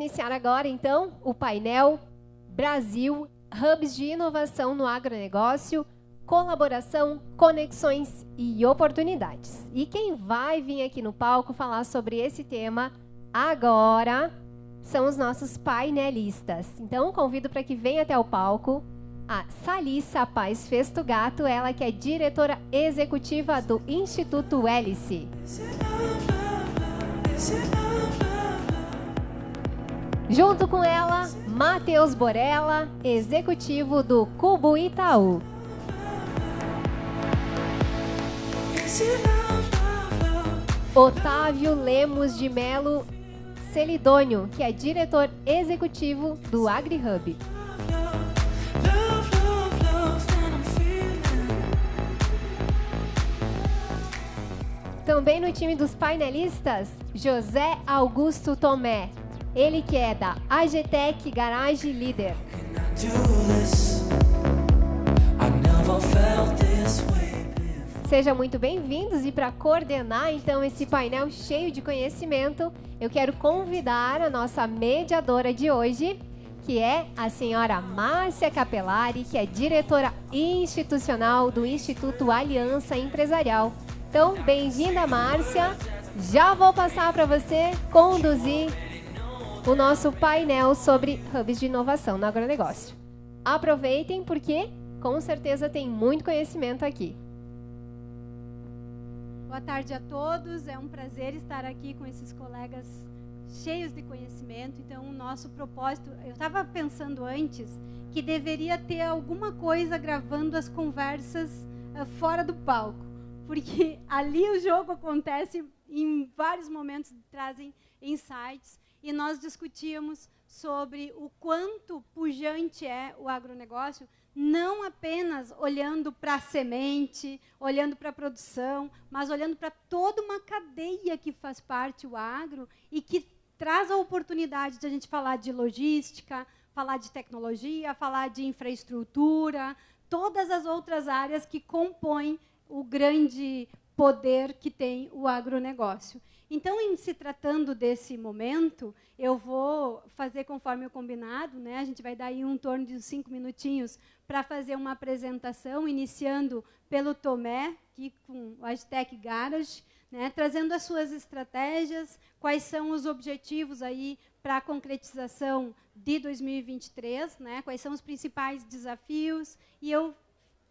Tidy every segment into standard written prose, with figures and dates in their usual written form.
iniciar agora, então, o painel Brasil, Hubs de Inovação no Agronegócio, Colaboração, Conexões e Oportunidades. E quem vai vir aqui no palco falar sobre esse tema agora são os nossos painelistas. Então, convido para que venha até o palco a Salissa Paz Festugato, ela que é diretora executiva do Instituto Hélice. Junto com ela, Matheus Borella, executivo do Cubo Itaú. Otávio Lemos de Melo Celidônio, que é diretor executivo do AgriHub. Também no time dos painelistas, José Augusto Tomé, ele que é da AGTEC Garage Líder. Sejam muito bem-vindos e para coordenar então esse painel cheio de conhecimento, eu quero convidar a nossa mediadora de hoje, que é a senhora Márcia Capelari, que é diretora institucional do Instituto Aliança Empresarial. Então, bem-vinda, Márcia. Já vou passar para você conduzir o nosso painel sobre hubs de inovação no agronegócio. Aproveitem porque, com certeza, tem muito conhecimento aqui. Boa tarde a todos, é um prazer estar aqui com esses colegas cheios de conhecimento. Então, o nosso propósito, eu estava pensando antes que deveria ter alguma coisa gravando as conversas fora do palco, porque ali o jogo acontece, em vários momentos trazem insights, e nós discutíamos sobre o quanto pujante é o agronegócio, não apenas olhando para a semente, olhando para a produção, mas olhando para toda uma cadeia que faz parte do agro e que traz a oportunidade de a gente falar de logística, falar de tecnologia, falar de infraestrutura, todas as outras áreas que compõem o grande poder que tem o agronegócio. Então, em se tratando desse momento, eu vou fazer conforme o combinado, né? A gente vai dar aí um torno de 5 minutinhos para fazer uma apresentação, iniciando pelo Tomé, aqui com o AgTech Garage, né? Trazendo as suas estratégias, quais são os objetivos aí para a concretização de 2023, né? Quais são os principais desafios, e eu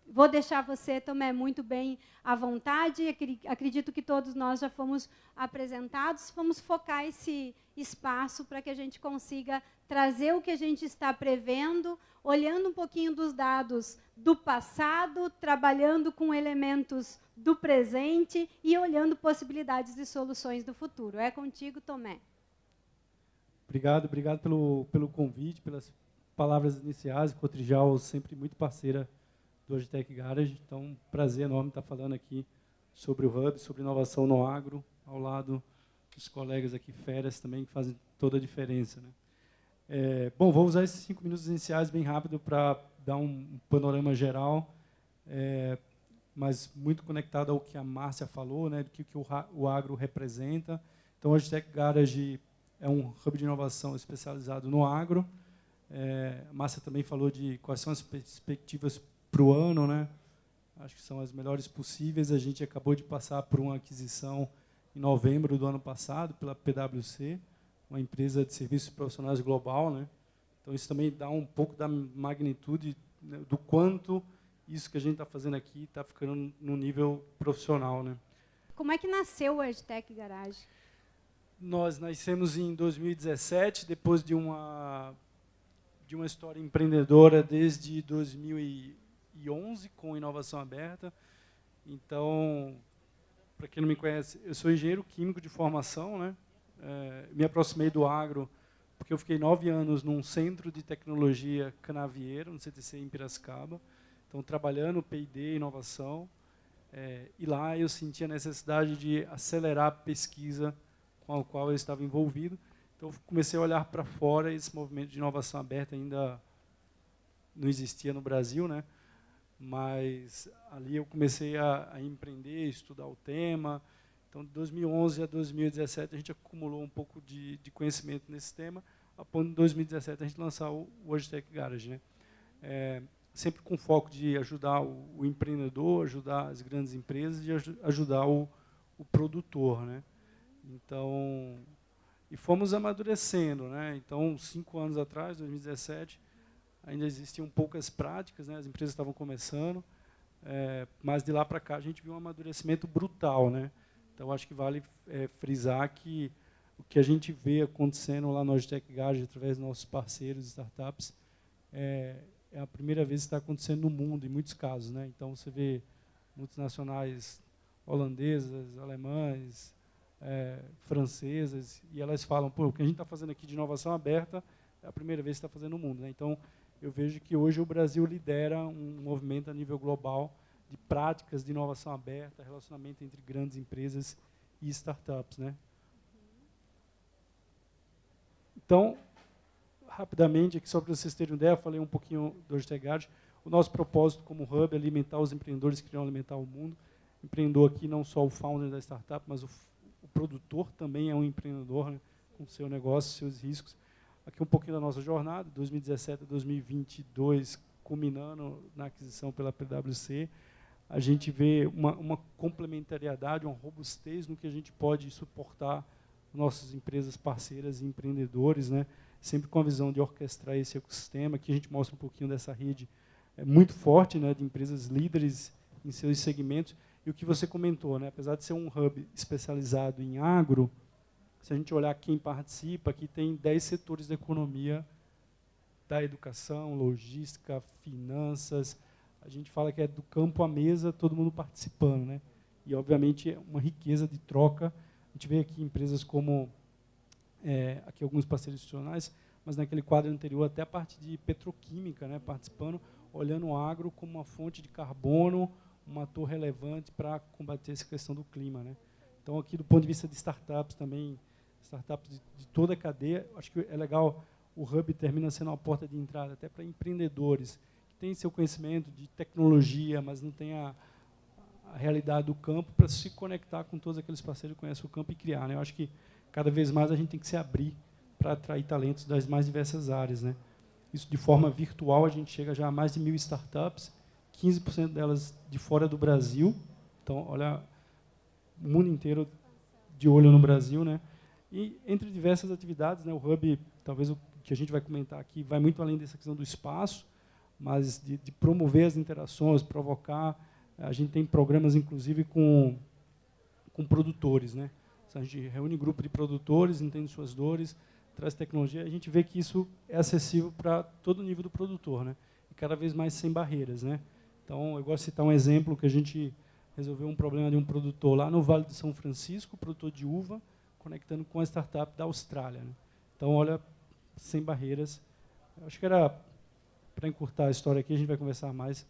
vou deixar você, Tomé, muito bem à vontade. Acredito que todos nós já fomos apresentados. Vamos focar esse espaço para que a gente consiga trazer o que a gente está prevendo, olhando um pouquinho dos dados do passado, trabalhando com elementos do presente e olhando possibilidades de soluções do futuro. É contigo, Tomé. Obrigado pelo convite, pelas palavras iniciais. Cotrijal, sempre muito parceira do AgTech Garage. Então, prazer enorme estar falando aqui sobre o Hub, sobre inovação no agro, ao lado dos colegas aqui, férias também, que fazem toda a diferença, né? Bom, vou usar esses 5 minutos iniciais bem rápido para dar um panorama geral, mas muito conectado ao que a Márcia falou, né, do que o agro representa. Então, o AgTech Garage é um hub de inovação especializado no agro. A Márcia também falou de quais são as perspectivas para o ano, né? Acho que são as melhores possíveis. A gente acabou de passar por uma aquisição em novembro do ano passado pela PwC, uma empresa de serviços profissionais global, né? Então isso também dá um pouco da magnitude, né, do quanto isso que a gente está fazendo aqui está ficando no nível profissional, né? Como é que nasceu o AgTech Garage? Nós nascemos em 2017, depois de uma história empreendedora desde 2011 com inovação aberta. Então, para quem não me conhece, eu sou engenheiro químico de formação, né? Me aproximei do agro porque eu fiquei 9 anos num centro de tecnologia canavieiro, no CTC em Piracicaba, então trabalhando P&D, inovação, e lá eu senti a necessidade de acelerar a pesquisa com a qual eu estava envolvido. Então, comecei a olhar para fora, e esse movimento de inovação aberta ainda não existia no Brasil, né? Mas ali eu comecei a empreender, estudar o tema. Então, de 2011 a 2017, a gente acumulou um pouco de conhecimento nesse tema, a ponto de 2017 a gente lançar o Logitech Garage, né? Sempre com foco de ajudar o empreendedor, ajudar as grandes empresas e ajudar o produtor, né? Então, e fomos amadurecendo, né? Então, 5 anos atrás, 2017, ainda existiam poucas práticas, né? As empresas estavam começando, mas de lá para cá a gente viu um amadurecimento brutal, né? Então, acho que vale frisar que o que a gente vê acontecendo lá no Logitech Garage, através dos nossos parceiros e startups, é a primeira vez que está acontecendo no mundo, em muitos casos, né? Então, você vê multinacionais holandesas, alemãs, francesas, e elas falam, pô, o que a gente está fazendo aqui de inovação aberta é a primeira vez que está fazendo no mundo, né? Então, eu vejo que hoje o Brasil lidera um movimento a nível global de práticas de inovação aberta, relacionamento entre grandes empresas e startups, né? Então, rapidamente, aqui só para vocês terem uma ideia, eu falei um pouquinho do Logitech Garage. O nosso propósito como hub é alimentar os empreendedores que queriam alimentar o mundo. Empreendedor aqui não só o founder da startup, mas o produtor também é um empreendedor, né, com seu negócio, seus riscos. Aqui um pouquinho da nossa jornada, 2017 a 2022, culminando na aquisição pela PwC. A gente vê uma complementariedade, uma robustez no que a gente pode suportar nossas empresas parceiras e empreendedores, né? Sempre com a visão de orquestrar esse ecossistema. Aqui a gente mostra um pouquinho dessa rede muito forte, né, de empresas líderes em seus segmentos. E o que você comentou, né, apesar de ser um hub especializado em agro, se a gente olhar quem participa, aqui tem 10 setores da economia, da educação, logística, finanças. A gente fala que é do campo à mesa, todo mundo participando, né? E, obviamente, é uma riqueza de troca. A gente vê aqui empresas como, aqui alguns parceiros institucionais, mas naquele quadro anterior até a parte de petroquímica, né, participando, olhando o agro como uma fonte de carbono, um ator relevante para combater essa questão do clima, né? Então, aqui do ponto de vista de startups também, startups de toda a cadeia, acho que é legal, o Hub termina sendo uma porta de entrada até para empreendedores que têm seu conhecimento de tecnologia, mas não têm a realidade do campo, para se conectar com todos aqueles parceiros que conhecem o campo e criar, né? Eu acho que cada vez mais a gente tem que se abrir para atrair talentos das mais diversas áreas, né? Isso de forma virtual, a gente chega já a mais de 1.000 startups, 15% delas de fora do Brasil. Então, olha, o mundo inteiro de olho no Brasil, né? E entre diversas atividades, né, o Hub, talvez o que a gente vai comentar aqui, vai muito além dessa questão do espaço, mas de promover as interações, provocar. A gente tem programas, inclusive, com produtores, né? A gente reúne grupo de produtores, entende suas dores, traz tecnologia. A gente vê que isso é acessível para todo o nível do produtor, né? E cada vez mais sem barreiras, né? Então, eu gosto de citar um exemplo que a gente resolveu um problema de um produtor lá no Vale de São Francisco, produtor de uva, conectando com a startup da Austrália, né? Então, olha, sem barreiras. Eu acho que era, para encurtar a história aqui, a gente vai conversar mais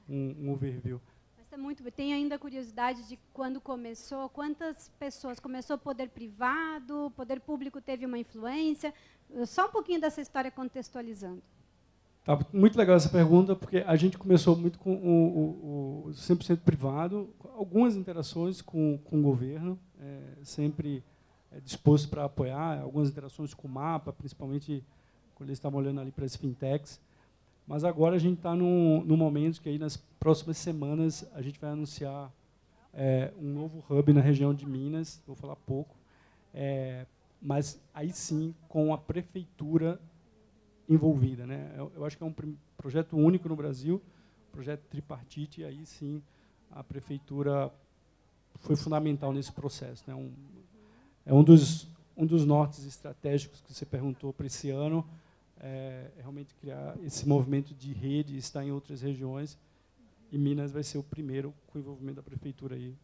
um overview. Mas é muito. Tem ainda curiosidade de quando começou, quantas pessoas? Começou poder privado, poder público teve uma influência? Só um pouquinho dessa história contextualizando. Tá, muito legal essa pergunta, porque a gente começou muito com o 100% privado, algumas interações com o governo, sempre disposto para apoiar, algumas interações com o MAPA, principalmente quando eles estavam olhando ali para as fintechs. Mas agora a gente está num momento que aí nas próximas semanas a gente vai anunciar um novo hub na região de Minas, vou falar pouco, mas aí sim com a prefeitura envolvida, né? Eu acho que é um projeto único no Brasil, projeto tripartite, e aí sim a prefeitura foi fundamental nesse processo, né? É um dos nortes estratégicos que você perguntou para esse ano, realmente criar esse movimento de rede, estar em outras regiões, e Minas vai ser o primeiro com o envolvimento da prefeitura aí,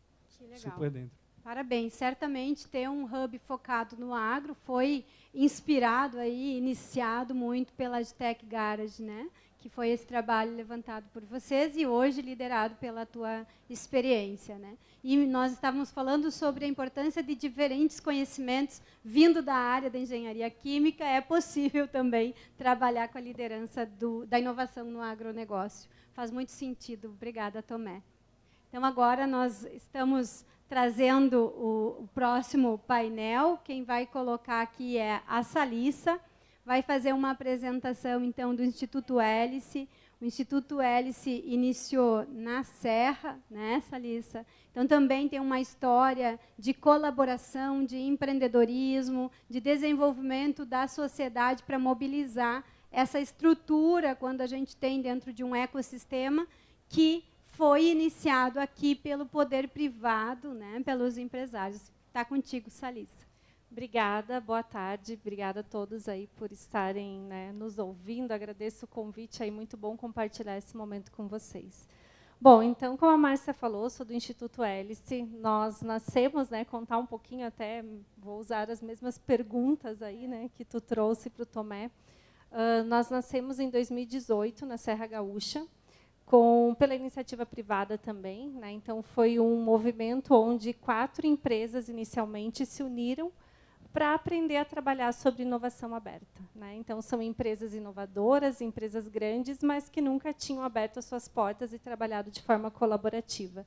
super dentro. Parabéns. Certamente ter um hub focado no agro foi inspirado aí, iniciado muito pela Logitech Garage, né? Que foi esse trabalho levantado por vocês e hoje liderado pela tua experiência, né? E nós estávamos falando sobre a importância de diferentes conhecimentos vindo da área da engenharia química. É possível também trabalhar com a liderança da inovação no agronegócio. Faz muito sentido. Obrigada, Tomé. Então, agora nós estamos trazendo o próximo painel. Quem vai colocar aqui é a Salissa. vai fazer uma apresentação, então, do Instituto Hélice. O Instituto Hélice iniciou na Serra, né, Salissa? Então, também tem uma história de colaboração, de empreendedorismo, de desenvolvimento da sociedade para mobilizar essa estrutura, quando a gente tem dentro de um ecossistema, que foi iniciado aqui pelo poder privado, né, pelos empresários. Está contigo, Salissa. Obrigada, boa tarde, obrigada a todos aí por estarem, né, nos ouvindo, agradeço o convite, aí muito bom compartilhar esse momento com vocês. Bom, então, como a Márcia falou, sou do Instituto Hélice, nós nascemos, né, contar um pouquinho até, vou usar as mesmas perguntas aí, né, que tu trouxe para o Tomé. Nós nascemos em 2018, na Serra Gaúcha, pela iniciativa privada também, né, então foi um movimento onde 4 empresas inicialmente se uniram para aprender a trabalhar sobre inovação aberta, né? Então, são empresas inovadoras, empresas grandes, mas que nunca tinham aberto as suas portas e trabalhado de forma colaborativa.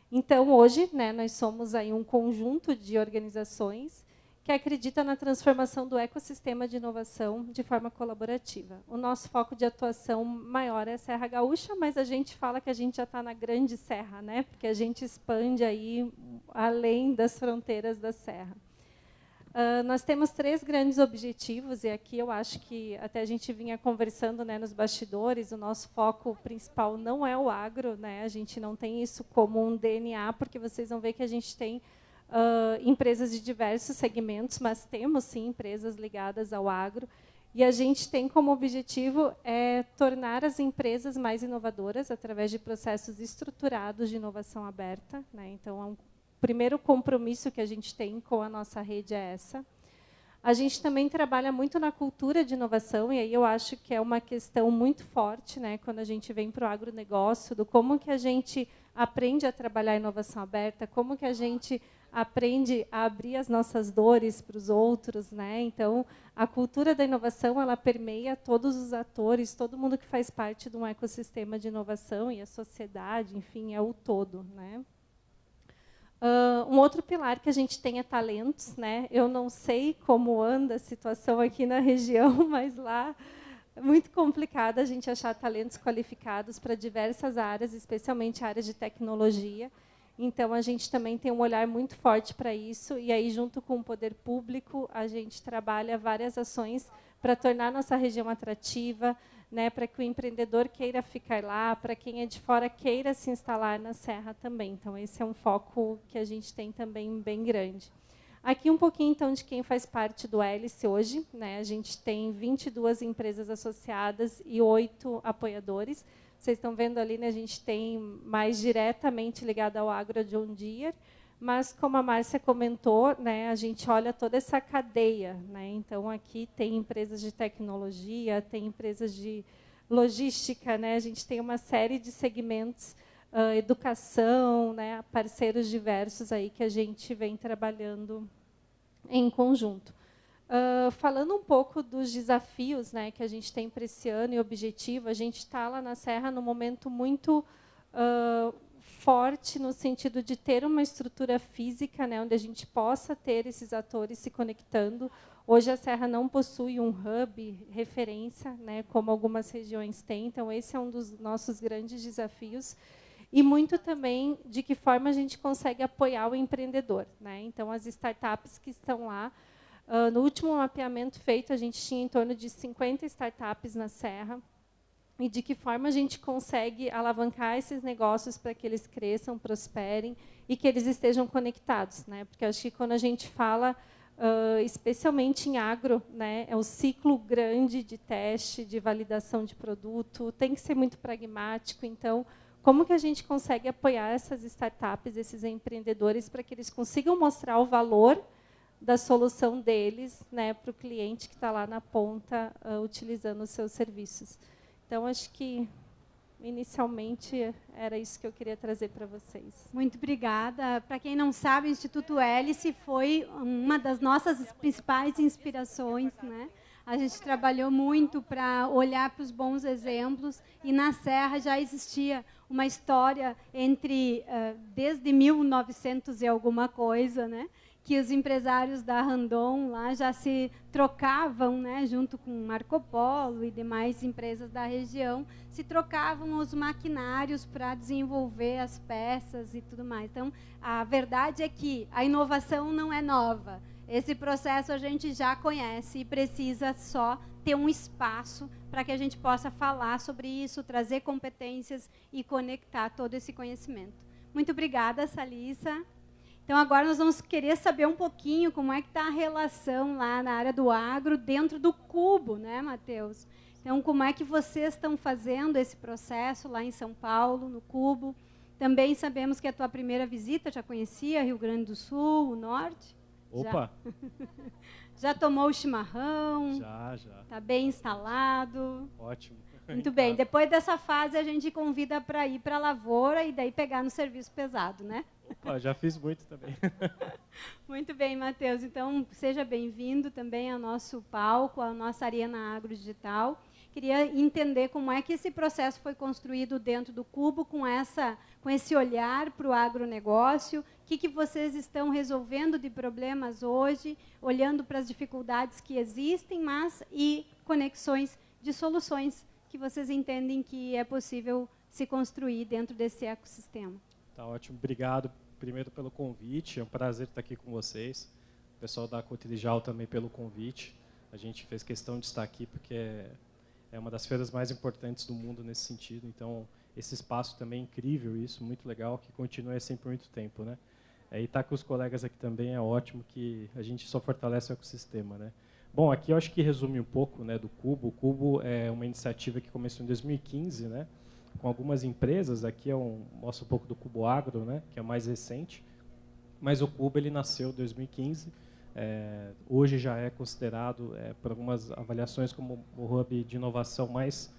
Então, hoje, né, nós somos aí um conjunto de organizações que acredita na transformação do ecossistema de inovação de forma colaborativa. O nosso foco de atuação maior é a Serra Gaúcha, mas a gente fala que a gente já está na grande serra, né? Porque a gente expande aí além das fronteiras da serra. Nós temos 3 grandes objetivos, e aqui eu acho que até a gente vinha conversando, né, nos bastidores, o nosso foco principal não é o agro, né, a gente não tem isso como um DNA, porque vocês vão ver que a gente tem empresas de diversos segmentos, mas temos, sim, empresas ligadas ao agro, e a gente tem como objetivo tornar as empresas mais inovadoras através de processos estruturados de inovação aberta, né, então, o primeiro compromisso que a gente tem com a nossa rede é essa. A gente também trabalha muito na cultura de inovação, e aí eu acho que é uma questão muito forte, né, quando a gente vem para o agronegócio, do como que a gente aprende a trabalhar a inovação aberta, como que a gente aprende a abrir as nossas dores para os outros, né? Então, a cultura da inovação, ela permeia todos os atores, todo mundo que faz parte de um ecossistema de inovação, e a sociedade, enfim, é o todo, né? Um outro pilar que a gente tem é talentos, né? Eu não sei como anda a situação aqui na região, mas lá é muito complicado a gente achar talentos qualificados para diversas áreas, especialmente áreas de tecnologia. Então, a gente também tem um olhar muito forte para isso, e aí, junto com o poder público, a gente trabalha várias ações para tornar nossa região atrativa, né, para que o empreendedor queira ficar lá, para quem é de fora queira se instalar na Serra também. Então, esse é um foco que a gente tem também bem grande. Aqui um pouquinho, então, de quem faz parte do Hélice hoje, né? A gente tem 22 empresas associadas e 8 apoiadores. Vocês estão vendo ali, né, a gente tem mais diretamente ligado ao agro a John Deere, mas, como a Márcia comentou, né, a gente olha toda essa cadeia, né? Então, aqui tem empresas de tecnologia, tem empresas de logística, né? A gente tem uma série de segmentos, educação, né, parceiros diversos aí que a gente vem trabalhando em conjunto. Falando um pouco dos desafios, né, que a gente tem para esse ano e objetivo, a gente está lá na Serra num momento muito forte no sentido de ter uma estrutura física, né, onde a gente possa ter esses atores se conectando. Hoje a Serra não possui um hub referência, né, como algumas regiões têm, então esse é um dos nossos grandes desafios. E muito também de que forma a gente consegue apoiar o empreendedor, né? Então, as startups que estão lá, no último mapeamento feito, a gente tinha em torno de 50 startups na Serra, e de que forma a gente consegue alavancar esses negócios para que eles cresçam, prosperem e que eles estejam conectados, né? Porque eu acho que quando a gente fala, especialmente em agro, né, é um ciclo grande de teste, de validação de produto, tem que ser muito pragmático. Então, como que a gente consegue apoiar essas startups, esses empreendedores, para que eles consigam mostrar o valor da solução deles, né, para o cliente que está lá na ponta utilizando os seus serviços? Então, acho que, inicialmente, era isso que eu queria trazer para vocês. Muito obrigada. Para quem não sabe, o Instituto Hélice foi uma das nossas principais inspirações, né? A gente trabalhou muito para olhar para os bons exemplos, e na Serra já existia uma história desde 1900 e alguma coisa, né? que os empresários da Randon lá já se trocavam, né, junto com Marco Polo e demais empresas da região, se trocavam os maquinários para desenvolver as peças e tudo mais. Então, a verdade é que a inovação não é nova. Esse processo a gente já conhece e precisa só ter um espaço para que a gente possa falar sobre isso, trazer competências e conectar todo esse conhecimento. Muito obrigada, Salissa. Então, agora nós vamos querer saber um pouquinho como é que está a relação lá na área do agro dentro do Cubo, né, Matheus? Então, como é que vocês estão fazendo esse processo lá em São Paulo, no Cubo? Também sabemos que a tua primeira visita, já conhecia Rio Grande do Sul, o Norte? Opa! Já tomou o chimarrão? Já. Está bem instalado? Ótimo. Muito bem. Depois dessa fase, a gente convida para ir para a lavoura e daí pegar no serviço pesado, né? Opa, já fiz muito também. Muito bem, Matheus. Então, seja bem-vindo também ao nosso palco, à nossa Arena Agro Digital. Queria entender como é que esse processo foi construído dentro do Cubo, com esse olhar para o agronegócio. O que vocês estão resolvendo de problemas hoje, olhando para as dificuldades que existem, e conexões de soluções que vocês entendem que é possível se construir dentro desse ecossistema. Tá ótimo. Obrigado, primeiro, pelo convite. É um prazer estar aqui com vocês. O pessoal da Cotrijal também pelo convite. A gente fez questão de estar aqui porque é uma das feiras mais importantes do mundo nesse sentido. Então, esse espaço também é incrível, isso, muito legal, que continue assim por muito tempo, né? E estar com os colegas aqui também é ótimo, que a gente só fortalece o ecossistema, né? Bom, aqui eu acho que resume um pouco, né, do Cubo. O Cubo é uma iniciativa que começou em 2015, né, com algumas empresas. Aqui mostra um pouco do Cubo Agro, né, que é mais recente. Mas o Cubo ele nasceu em 2015. Hoje já é considerado, por algumas avaliações, como o hub de inovação mais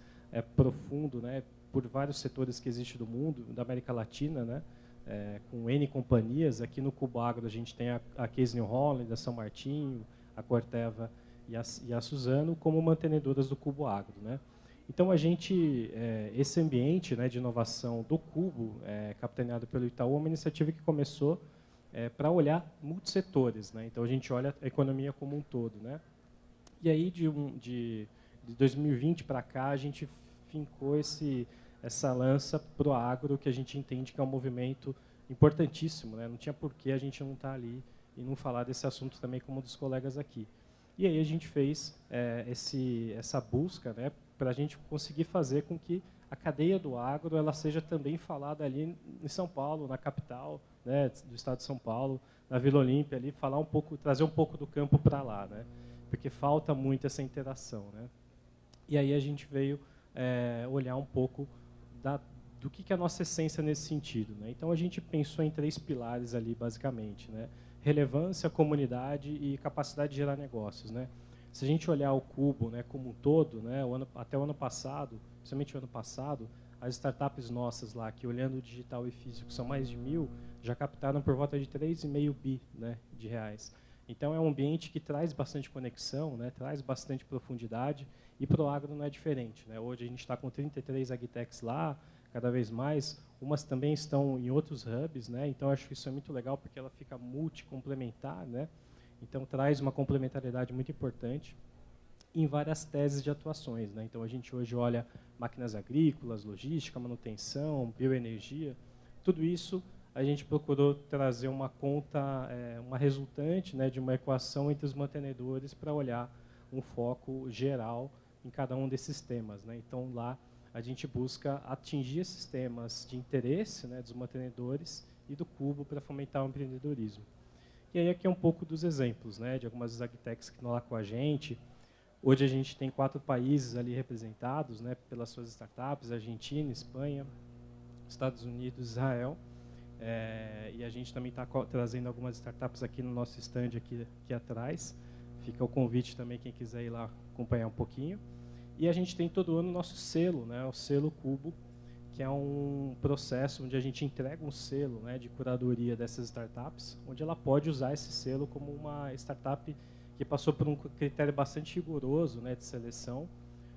profundo, né, por vários setores que existem do mundo, da América Latina, né, com N companhias. Aqui no Cubo Agro a gente tem a Case New Holland, a São Martinho, a Corteva e a Suzano como mantenedoras do Cubo Agro, né? Então a gente, esse ambiente, né, de inovação do Cubo, capitaneado pelo Itaú, é uma iniciativa que começou para olhar multissetores, né? Então a gente olha a economia como um todo, né? E aí de 2020 para cá a gente fincou essa lança para o agro, que a gente entende que é um movimento importantíssimo, né? Não tinha por que a gente não estar ali e não falar desse assunto também como dos colegas aqui. E aí a gente fez essa busca, né, para a gente conseguir fazer com que a cadeia do agro ela seja também falada ali em São Paulo, na capital, né, do estado de São Paulo, na Vila Olímpia, ali, falar um pouco, trazer um pouco do campo para lá, né, porque falta muito essa interação, né. E aí a gente veio olhar um pouco do que é a nossa essência nesse sentido, né. Então a gente pensou em 3 pilares ali, basicamente, né. Relevância, comunidade e capacidade de gerar negócios, né? Se a gente olhar o Cubo, né, como um todo, né, até o ano passado, principalmente o ano passado, as startups nossas lá, que olhando o digital e físico são mais de 1.000, já captaram por volta de 3,5 bi, né, de reais. Então é um ambiente que traz bastante conexão, né, traz bastante profundidade, e para o agro não é diferente, né? Hoje a gente está com 33 agtechs lá, cada vez mais. Umas também estão em outros hubs, né? Então acho que isso é muito legal porque ela fica multi-complementar, né? Então traz uma complementariedade muito importante em várias teses de atuações, né? Então a gente hoje olha máquinas agrícolas, logística, manutenção, bioenergia, tudo isso a gente procurou trazer uma conta, uma resultante, né, de uma equação entre os mantenedores para olhar um foco geral em cada um desses temas, né? Então lá a gente busca atingir esses temas de interesse, né, dos mantenedores e do Cubo para fomentar o empreendedorismo. E aí aqui é um pouco dos exemplos, né, de algumas agtechs que estão lá com a gente. Hoje a gente tem 4 países ali representados, né, pelas suas startups: Argentina, Espanha, Estados Unidos, Israel. E a gente também está trazendo algumas startups aqui no nosso stand aqui atrás. Fica o convite também, quem quiser ir lá acompanhar um pouquinho. E a gente tem todo ano o nosso selo, né, o selo Cubo, que é um processo onde a gente entrega um selo, né, de curadoria dessas startups, onde ela pode usar esse selo como uma startup que passou por um critério bastante rigoroso, né, de seleção,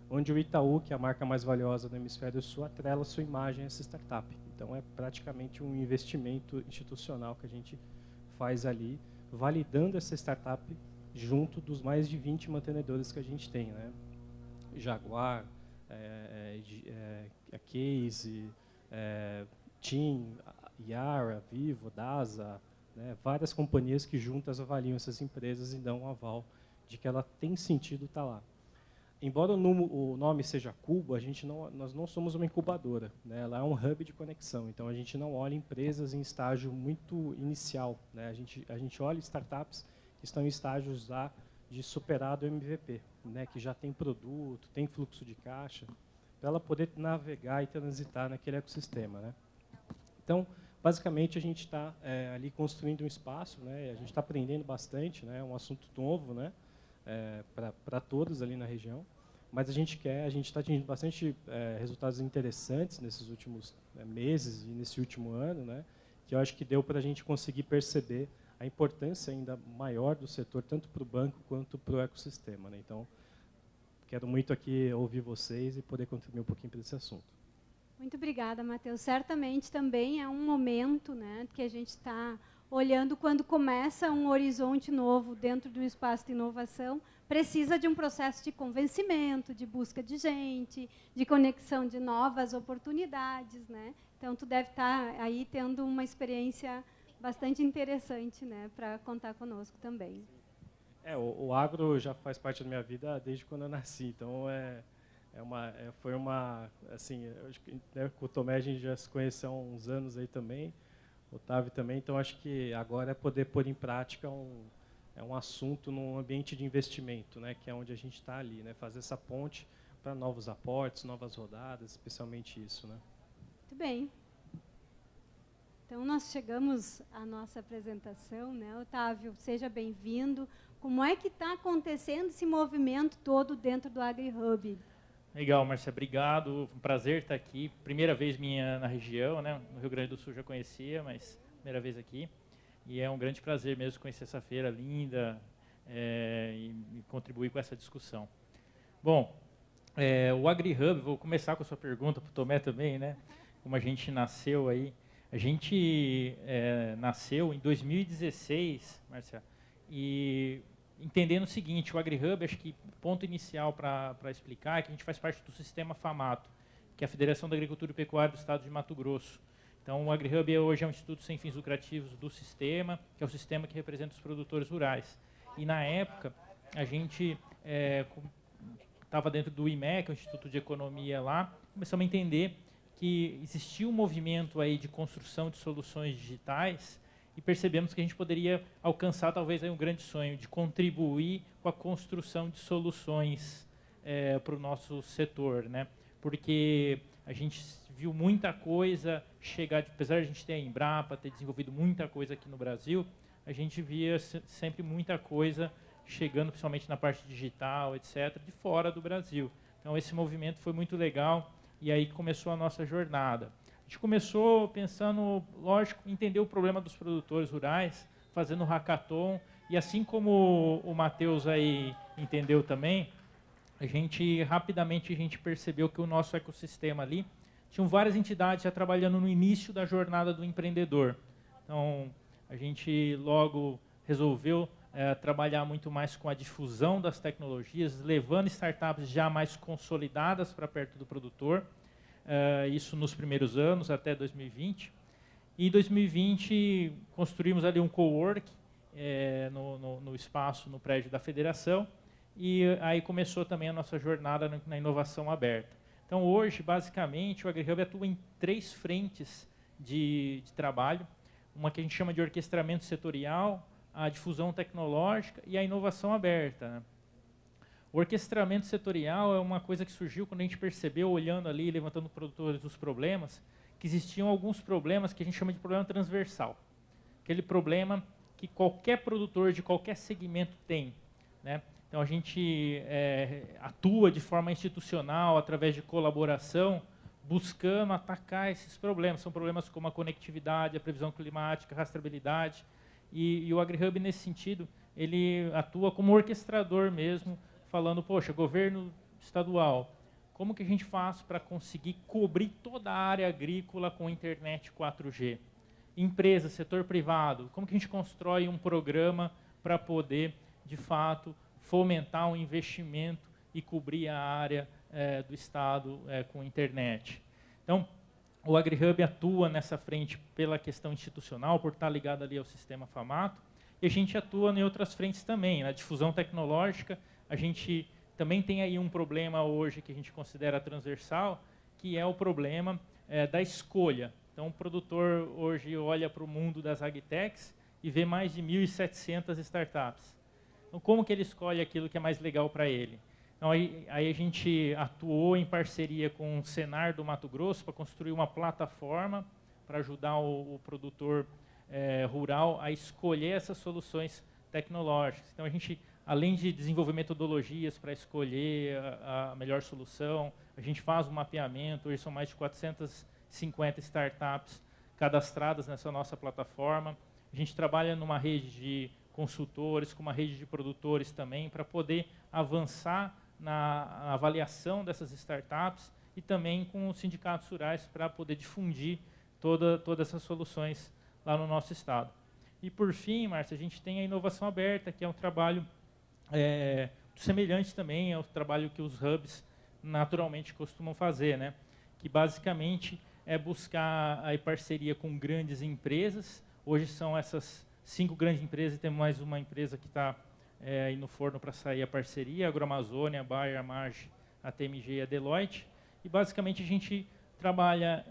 onde o Itaú, que é a marca mais valiosa do Hemisfério Sul, atrela sua imagem a essa startup. Então é praticamente um investimento institucional que a gente faz ali validando essa startup junto dos mais de 20 mantenedores que a gente tem, né? Jaguar, a Case, TIM, Yara, Vivo, DASA, né? Várias companhias que juntas avaliam essas empresas e dão um aval de que ela tem sentido estar lá. Embora o nome seja Cubo, nós não somos uma incubadora, né? Ela é um hub de conexão, então a gente não olha empresas em estágio muito inicial, né? A gente olha startups que estão em estágios já de superado MVP, né? Que já tem produto, tem fluxo de caixa, para ela poder navegar e transitar naquele ecossistema, né? Então, basicamente, a gente está ali construindo um espaço, né? A gente está aprendendo bastante, né? É um assunto novo, né? Para todos ali na região, mas a gente está atingindo bastante resultados interessantes nesses últimos meses e nesse último ano, né, que eu acho que deu para a gente conseguir perceber a importância ainda maior do setor, tanto para o banco quanto para o ecossistema, né. Então, quero muito aqui ouvir vocês e poder contribuir um pouquinho para esse assunto. Muito obrigada, Matheus. Certamente também é um momento, né, que a gente está olhando quando começa um horizonte novo dentro de um espaço de inovação, precisa de um processo de convencimento, de busca de gente, de conexão de novas oportunidades, né? Então, tu deve estar aí tendo uma experiência bastante interessante, né, para contar conosco também. O agro já faz parte da minha vida desde quando eu nasci, então foi uma assim, acho que, né, com o Tomé a gente já se conheceu há uns anos aí também. Otávio também, então acho que agora é poder pôr em prática um assunto num ambiente de investimento, né, que é onde a gente está ali, né, fazer essa ponte para novos aportes, novas rodadas, especialmente isso, né. Muito bem. Então nós chegamos à nossa apresentação, né, Otávio, seja bem-vindo. Como é que está acontecendo esse movimento todo dentro do AgriHub? Legal, Márcia, obrigado. Um prazer estar aqui. Primeira vez minha na região, né? No Rio Grande do Sul já conhecia, mas primeira vez aqui. E é um grande prazer mesmo conhecer essa feira linda e contribuir com essa discussão. Bom, o AgriHub, vou começar com a sua pergunta para o Tomé também, né? Como a gente nasceu aí. A gente nasceu em 2016, Márcia, e entendendo o seguinte, o AgriHub, acho que o ponto inicial para explicar é que a gente faz parte do sistema FAMATO, que é a Federação da Agricultura e Pecuária do Estado de Mato Grosso. Então, o AgriHub hoje é um instituto sem fins lucrativos do sistema, que é o sistema que representa os produtores rurais. E, na época, a gente estava dentro do IMEC, o Instituto de Economia lá, começamos a entender que existia um movimento aí de construção de soluções digitais e percebemos que a gente poderia alcançar talvez aí um grande sonho de contribuir com a construção de soluções para o nosso setor, né? Porque a gente viu muita coisa chegar, apesar de a gente ter a Embrapa, ter desenvolvido muita coisa aqui no Brasil, a gente via sempre muita coisa chegando, principalmente na parte digital, etc., de fora do Brasil. Então, esse movimento foi muito legal e aí começou a nossa jornada. A gente começou pensando, lógico, entender o problema dos produtores rurais, fazendo hackathon, e assim como o Matheus aí entendeu também, rapidamente a gente percebeu que o nosso ecossistema ali tinham várias entidades já trabalhando no início da jornada do empreendedor. Então, a gente logo resolveu trabalhar muito mais com a difusão das tecnologias, levando startups já mais consolidadas para perto do produtor, isso nos primeiros anos, até 2020. E em 2020, construímos ali um cowork no espaço, no prédio da federação, e aí começou também a nossa jornada na inovação aberta. Então, hoje, basicamente, o AgriHub atua em 3 frentes de trabalho, uma que a gente chama de orquestramento setorial, a difusão tecnológica e a inovação aberta, né? O orquestramento setorial é uma coisa que surgiu quando a gente percebeu, olhando ali, levantando produtores os problemas, que existiam alguns problemas que a gente chama de problema transversal. Aquele problema que qualquer produtor de qualquer segmento tem, né? Então, a gente atua de forma institucional, através de colaboração, buscando atacar esses problemas. São problemas como a conectividade, a previsão climática, a rastreabilidade. E o AgriHub, nesse sentido, ele atua como orquestrador mesmo, falando, poxa, governo estadual, como que a gente faz para conseguir cobrir toda a área agrícola com internet 4G? empresa, setor privado, como que a gente constrói um programa para poder, de fato, fomentar um investimento e cobrir a área do Estado com internet. Então, o AgriHub atua nessa frente pela questão institucional, por estar ligado ali ao sistema FAMATO, e a gente atua em outras frentes também. Na difusão tecnológica, a gente também tem aí um problema hoje que a gente considera transversal, que é o problema da escolha. Então, o produtor hoje olha para o mundo das agtechs e vê mais de 1.700 startups. Então, como que ele escolhe aquilo que é mais legal para ele? Então, aí a gente atuou em parceria com o Senar do Mato Grosso para construir uma plataforma para ajudar o produtor rural a escolher essas soluções tecnológicas. Então, a gente, além de desenvolver metodologias para escolher a melhor solução, a gente faz um mapeamento. Hoje são mais de 450 startups cadastradas nessa nossa plataforma. A gente trabalha numa rede de consultores, com uma rede de produtores também, para poder avançar na avaliação dessas startups e também com os sindicatos rurais para poder difundir todas essas soluções lá no nosso estado. E, por fim, Márcia, a gente tem a inovação aberta, que é um trabalho semelhante também ao trabalho que os hubs naturalmente costumam fazer, né? Que basicamente é buscar a parceria com grandes empresas. Hoje são essas 5 grandes empresas e temos mais uma empresa que está aí no forno para sair a parceria, a Agroamazônia, a Bayer, a Marge, a TMG e a Deloitte. E basicamente a gente trabalha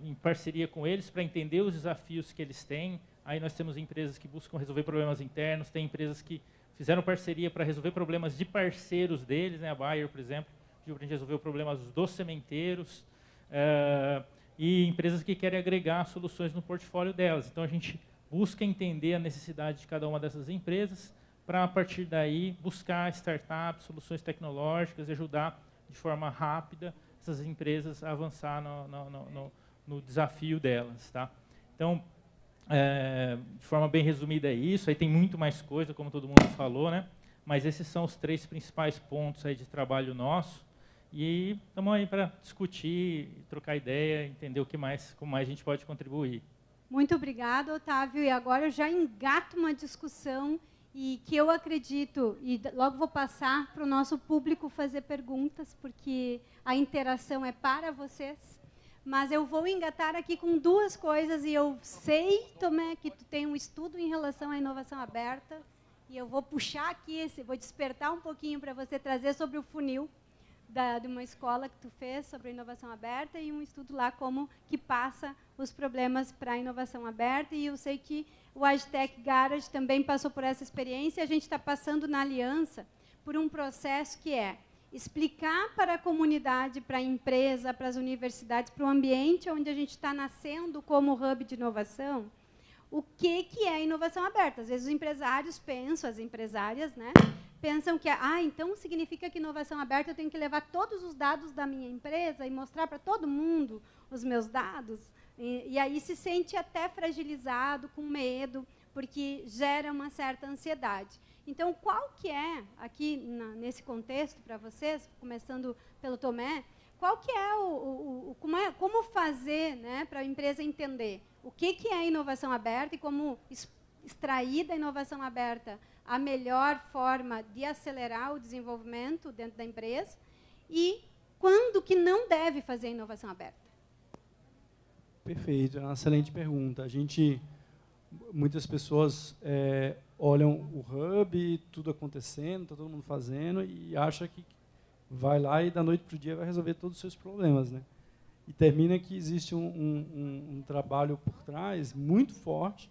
em parceria com eles para entender os desafios que eles têm. Aí nós temos empresas que buscam resolver problemas internos, tem empresas que fizeram parceria para resolver problemas de parceiros deles, né? A Bayer, por exemplo, pediu para a gente resolver problemas dos sementeiros, e empresas que querem agregar soluções no portfólio delas. Então, a gente busca entender a necessidade de cada uma dessas empresas para, a partir daí, buscar startups, soluções tecnológicas e ajudar de forma rápida essas empresas a avançar no desafio delas. Tá? Então, de forma bem resumida é isso. Aí tem muito mais coisa, como todo mundo falou, né? Mas esses são os 3 principais pontos aí de trabalho nosso. E estamos aí para discutir, trocar ideia, entender como mais a gente pode contribuir. Muito obrigada, Otávio. E agora eu já engato uma discussão e que eu acredito, e logo vou passar para o nosso público fazer perguntas, porque a interação é para vocês. Mas eu vou engatar aqui com 2 coisas, e eu sei, Tomé, que tu tem um estudo em relação à inovação aberta, e eu vou puxar aqui, vou despertar um pouquinho para você trazer sobre o funil de uma escola que tu fez sobre inovação aberta, e um estudo lá como que passa os problemas para a inovação aberta. E eu sei que o AgTech Garage também passou por essa experiência. A gente está passando na Aliança por um processo que é explicar para a comunidade, para a empresa, para as universidades, para o ambiente onde a gente está nascendo como hub de inovação, o que é inovação aberta. Às vezes os empresários pensam, as empresárias, né, pensam que, então significa que inovação aberta eu tenho que levar todos os dados da minha empresa e mostrar para todo mundo os meus dados. E aí se sente até fragilizado, com medo, porque gera uma certa ansiedade. Então, qual que é, aqui nesse contexto para vocês, começando pelo Tomé, qual que é como fazer, né, para a empresa entender o que é inovação aberta e como extrair da inovação aberta a melhor forma de acelerar o desenvolvimento dentro da empresa e quando que não deve fazer inovação aberta? Perfeito, é uma excelente pergunta. Muitas pessoas olham o hub, tudo acontecendo, está todo mundo fazendo e acha que vai lá e da noite para o dia vai resolver todos os seus problemas, né? E termina que existe um trabalho por trás muito forte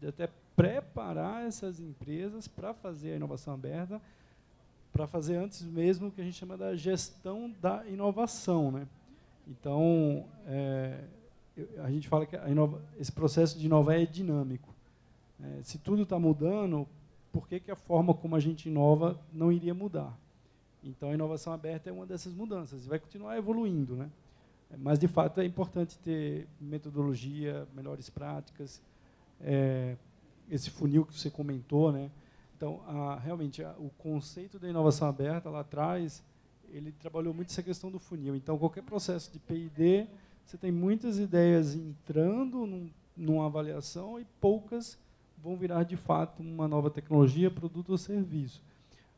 de até preparar essas empresas para fazer a inovação aberta, para fazer antes mesmo o que a gente chama da gestão da inovação, né? Então, a gente fala que esse processo de inovar é dinâmico. Se tudo está mudando, por que a forma como a gente inova não iria mudar? Então, a inovação aberta é uma dessas mudanças e vai continuar evoluindo, né? Mas, de fato, é importante ter metodologia, melhores práticas, esse funil que você comentou, né? Então, realmente, o conceito da inovação aberta lá atrás, ele trabalhou muito essa questão do funil. Então, qualquer processo de P&D, você tem muitas ideias entrando num numa avaliação e poucas vão virar, de fato, uma nova tecnologia, produto ou serviço.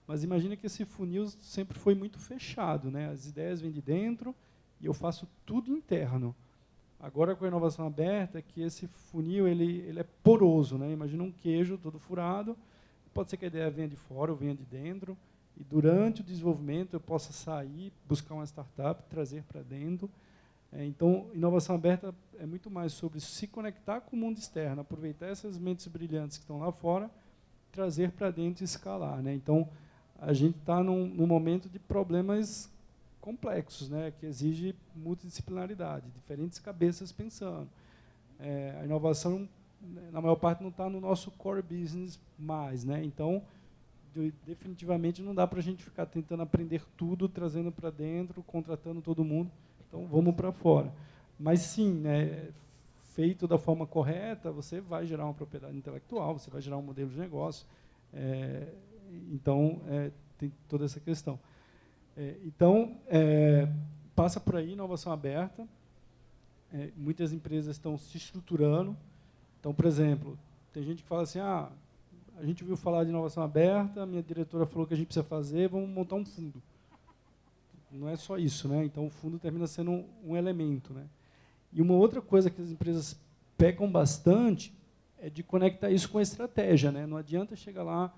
Mas imagina que esse funil sempre foi muito fechado, né? As ideias vêm de dentro e eu faço tudo interno. Agora, com a inovação aberta, que esse funil ele é poroso, né? Imagina um queijo todo furado, pode ser que a ideia venha de fora ou venha de dentro, e durante o desenvolvimento eu possa sair, buscar uma startup, trazer para dentro. Então, inovação aberta é muito mais sobre se conectar com o mundo externo, aproveitar essas mentes brilhantes que estão lá fora, trazer para dentro e escalar, né? Então, a gente está num momento de problemas complexos, né, que exige multidisciplinaridade, diferentes cabeças pensando. A inovação, na maior parte, não está no nosso core business mais, né? Então, definitivamente não dá para a gente ficar tentando aprender tudo, trazendo para dentro, contratando todo mundo. Então, vamos para fora. Mas, sim, né, feito da forma correta, você vai gerar uma propriedade intelectual, você vai gerar um modelo de negócio. Então, tem toda essa questão. Então, passa por aí, inovação aberta. Muitas empresas estão se estruturando. Então, por exemplo, tem gente que fala assim, a gente ouviu falar de inovação aberta, a minha diretora falou que a gente precisa fazer, vamos montar um fundo. Não é só isso, né? Então, o fundo termina sendo um elemento, né? E uma outra coisa que as empresas pecam bastante é de conectar isso com a estratégia, né? Não adianta chegar lá,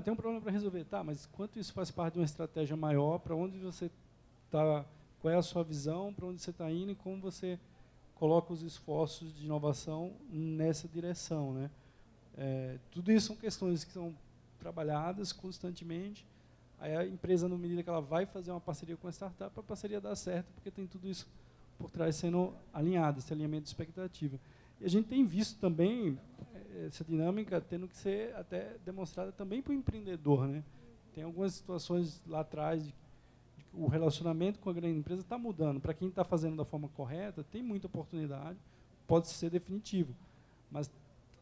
tem um problema para resolver, tá, mas quanto isso faz parte de uma estratégia maior, para onde você está, qual é a sua visão, para onde você está indo e como você coloca os esforços de inovação nessa direção, né? Tudo isso são questões que são trabalhadas constantemente. Aí a empresa, na medida que ela vai fazer uma parceria com a startup, a parceria dá certo, porque tem tudo isso por trás sendo alinhado, esse alinhamento de expectativa. E a gente tem visto também essa dinâmica tendo que ser até demonstrada também para o empreendedor, né? Tem algumas situações lá atrás de que o relacionamento com a grande empresa está mudando. Para quem está fazendo da forma correta, tem muita oportunidade, pode ser definitivo. Mas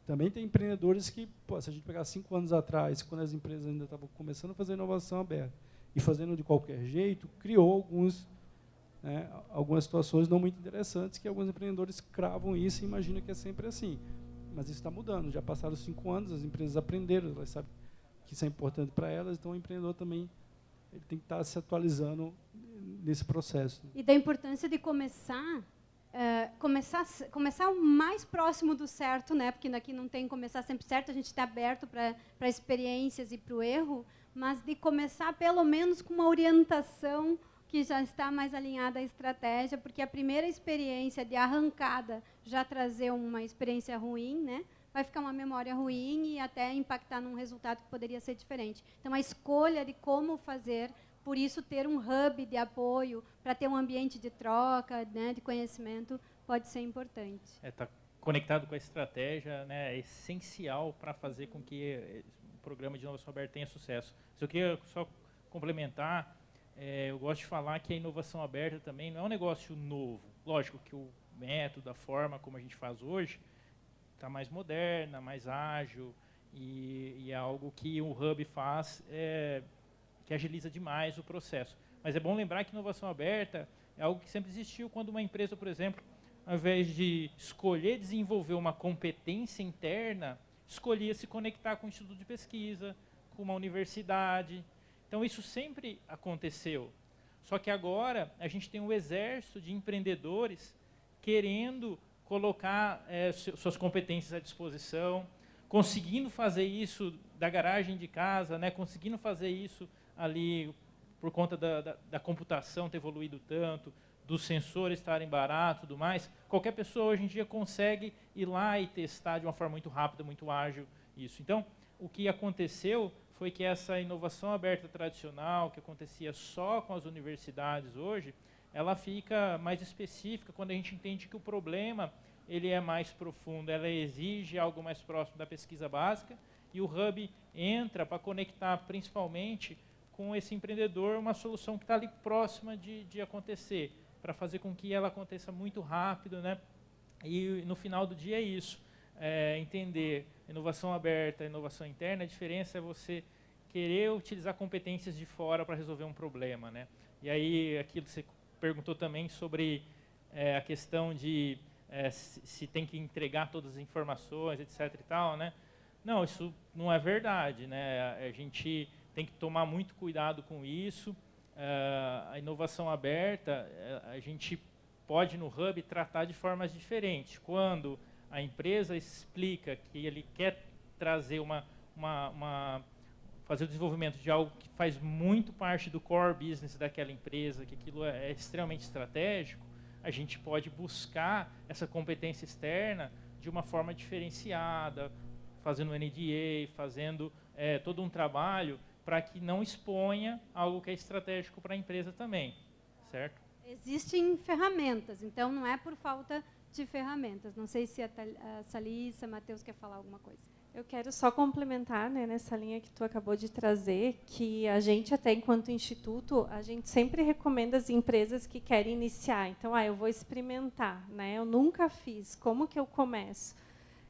também tem empreendedores que, se a gente pegar 5 anos atrás, quando as empresas ainda estavam começando a fazer inovação aberta e fazendo de qualquer jeito, criou algumas situações não muito interessantes que alguns empreendedores cravam isso e imaginam que é sempre assim. Mas isso está mudando. Já passaram 5 anos, as empresas aprenderam, elas sabem que isso é importante para elas, então o empreendedor também ele tem que estar se atualizando nesse processo. E da importância de começar o mais próximo do certo, né? Porque aqui não tem começar sempre certo, a gente está aberto para experiências e para o erro, mas de começar pelo menos com uma orientação que já está mais alinhada à estratégia, porque a primeira experiência de arrancada já trazer uma experiência ruim, né? Vai ficar uma memória ruim e até impactar num resultado que poderia ser diferente. Então, a escolha de como fazer, por isso ter um hub de apoio, para ter um ambiente de troca, né, de conhecimento, pode ser importante. Tá conectado com a estratégia, né, é essencial para fazer com que o programa de inovação aberta tenha sucesso. Se eu queria só complementar, eu gosto de falar que a inovação aberta também não é um negócio novo. Lógico que o método, a forma como a gente faz hoje, está mais moderna, mais ágil, e é algo que o Hub faz, que agiliza demais o processo. Mas é bom lembrar que inovação aberta é algo que sempre existiu quando uma empresa, por exemplo, ao invés de escolher desenvolver uma competência interna, escolhia se conectar com um instituto de pesquisa, com uma universidade. Então, isso sempre aconteceu. Só que agora a gente tem um exército de empreendedores querendo colocar suas competências à disposição, conseguindo fazer isso da garagem de casa, né, conseguindo fazer isso ali por conta da computação ter evoluído tanto, dos sensores estarem baratos e tudo mais. Qualquer pessoa hoje em dia consegue ir lá e testar de uma forma muito rápida, muito ágil isso. Então, o que aconteceu foi que essa inovação aberta tradicional, que acontecia só com as universidades hoje, ela fica mais específica quando a gente entende que o problema ele é mais profundo, ela exige algo mais próximo da pesquisa básica, e o Hub entra para conectar principalmente com esse empreendedor uma solução que está ali próxima de acontecer, para fazer com que ela aconteça muito rápido, né? E no final do dia é isso, entender inovação aberta, inovação interna. A diferença é você querer utilizar competências de fora para resolver um problema, né? E aí aquilo que você perguntou também sobre a questão de se tem que entregar todas as informações, etc. e tal, né? Não, isso não é verdade, né? A gente tem que tomar muito cuidado com isso. A inovação aberta, a gente pode no Hub tratar de formas diferentes. Quando a empresa explica que ele quer trazer fazer o desenvolvimento de algo que faz muito parte do core business daquela empresa, que aquilo é extremamente estratégico, a gente pode buscar essa competência externa de uma forma diferenciada, fazendo NDA, fazendo todo um trabalho para que não exponha algo que é estratégico para a empresa também, certo? Existem ferramentas, então não é por falta de ferramentas. Não sei se a Thalissa, Matheus quer falar alguma coisa. Eu quero só complementar, né, nessa linha que tu acabou de trazer, que a gente, até enquanto instituto, a gente sempre recomenda às empresas que querem iniciar. Então, eu vou experimentar, né? Eu nunca fiz. Como que eu começo?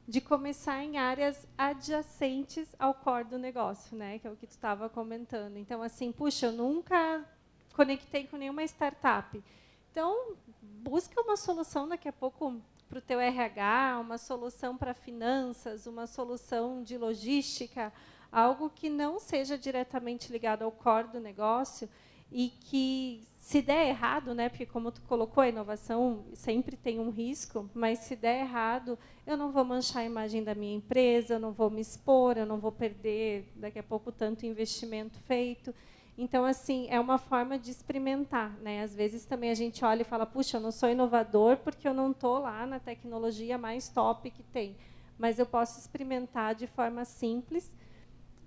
De começar em áreas adjacentes ao core do negócio, né? Que é o que tu estava comentando. Então, assim, puxa, eu nunca conectei com nenhuma startup. Então, busca uma solução daqui a pouco para o teu RH, uma solução para finanças, uma solução de logística, algo que não seja diretamente ligado ao core do negócio e que, se der errado, né, porque como tu colocou, a inovação sempre tem um risco, mas se der errado, eu não vou manchar a imagem da minha empresa, eu não vou me expor, eu não vou perder daqui a pouco tanto investimento feito. Então, assim, é uma forma de experimentar, né? Às vezes também a gente olha e fala, puxa, eu não sou inovador porque eu não estou lá na tecnologia mais top que tem. Mas eu posso experimentar de forma simples.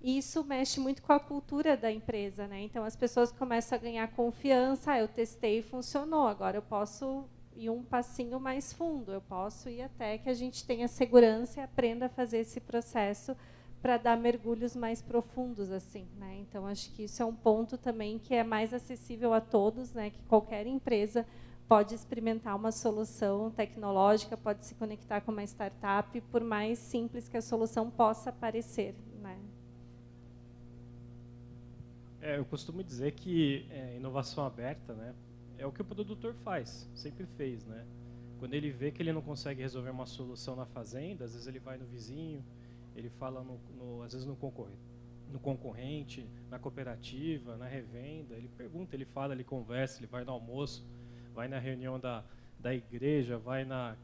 E isso mexe muito com a cultura da empresa, né? Então, as pessoas começam a ganhar confiança. Eu testei e funcionou. Agora eu posso ir um passinho mais fundo. Eu posso ir até que a gente tenha segurança e aprenda a fazer esse processo para dar mergulhos mais profundos, assim, né? Então, acho que isso é um ponto também que é mais acessível a todos, né? Que qualquer empresa pode experimentar uma solução tecnológica, pode se conectar com uma startup, por mais simples que a solução possa parecer, né? Eu costumo dizer que inovação aberta, né, é o que o produtor faz, sempre fez, né? Quando ele vê que ele não consegue resolver uma solução na fazenda, às vezes ele vai no vizinho, ele fala, às vezes, no concorrente, na cooperativa, na revenda. Ele pergunta, ele fala, ele conversa, ele vai no almoço, vai na reunião da igreja, vai na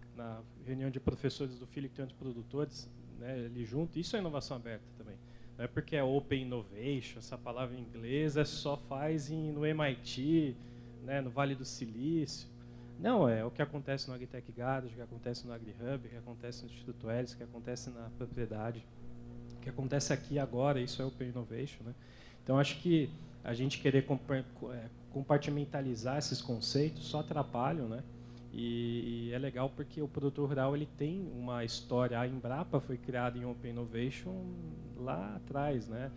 reunião de professores do filho que tem outros produtores, né, ele junto. Isso é inovação aberta também. Não é porque é Open Innovation, essa palavra em inglês, só faz no MIT, né, no Vale do Silício. Não, é o que acontece no Agritech Garage, o que acontece no AgriHub, o que acontece no Instituto Hélice, o que acontece na propriedade, o que acontece aqui agora, isso é Open Innovation, né? Então, acho que a gente querer compartimentalizar esses conceitos só atrapalham, né? E é legal porque o produtor rural ele tem uma história. A Embrapa foi criada em Open Innovation lá atrás, né?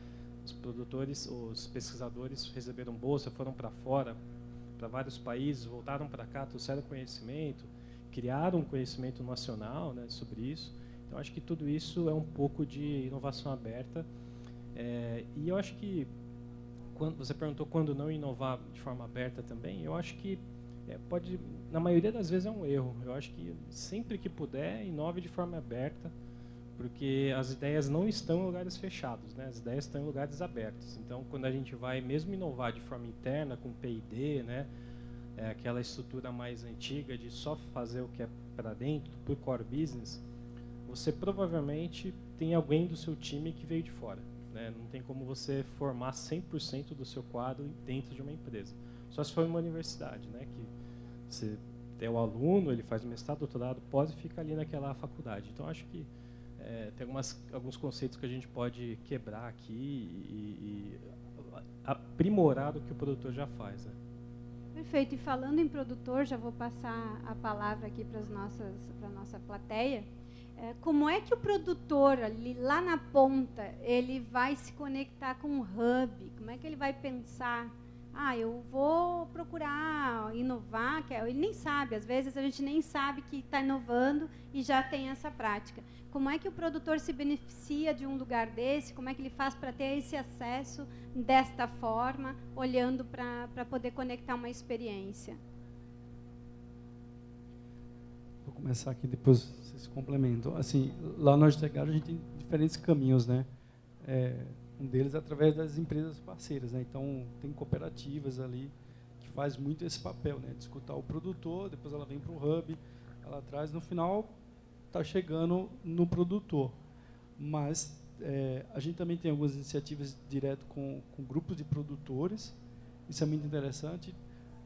Os produtores, os pesquisadores receberam bolsa, foram para fora, para vários países, voltaram para cá, trouxeram conhecimento, criaram um conhecimento nacional, né, sobre isso. Então, acho que tudo isso é um pouco de inovação aberta. E eu acho que, quando você perguntou quando não inovar de forma aberta também, eu acho que pode, na maioria das vezes, é um erro. Eu acho que sempre que puder, inove de forma aberta, porque as ideias não estão em lugares fechados, né? As ideias estão em lugares abertos. Então, quando a gente vai mesmo inovar de forma interna, com P&D, né? Aquela estrutura mais antiga de só fazer o que é para dentro, para o core business, você provavelmente tem alguém do seu time que veio de fora, né? Não tem como você formar 100% do seu quadro dentro de uma empresa. Só se for uma universidade, né? Que você tem o aluno, ele faz mestrado, doutorado, pós e fica ali naquela faculdade. Então, acho que tem alguns conceitos que a gente pode quebrar aqui e aprimorar o que o produtor já faz, né? Perfeito. E falando em produtor, já vou passar a palavra aqui para a nossa plateia. Como é que o produtor, ali, lá na ponta, ele vai se conectar com o hub? Como é que ele vai pensar? Eu vou procurar inovar, ele nem sabe, às vezes a gente nem sabe que está inovando e já tem essa prática. Como é que o produtor se beneficia de um lugar desse? Como é que ele faz para ter esse acesso desta forma, olhando para poder conectar uma experiência? Vou começar aqui, depois vocês complementam. Assim, lá no Logitech Garage a gente tem diferentes caminhos, né? Um deles é através das empresas parceiras, né? Então, tem cooperativas ali que faz muito esse papel, né? De escutar o produtor, depois ela vem para o hub, ela traz, no final, está chegando no produtor. Mas a gente também tem algumas iniciativas direto com grupos de produtores, isso é muito interessante,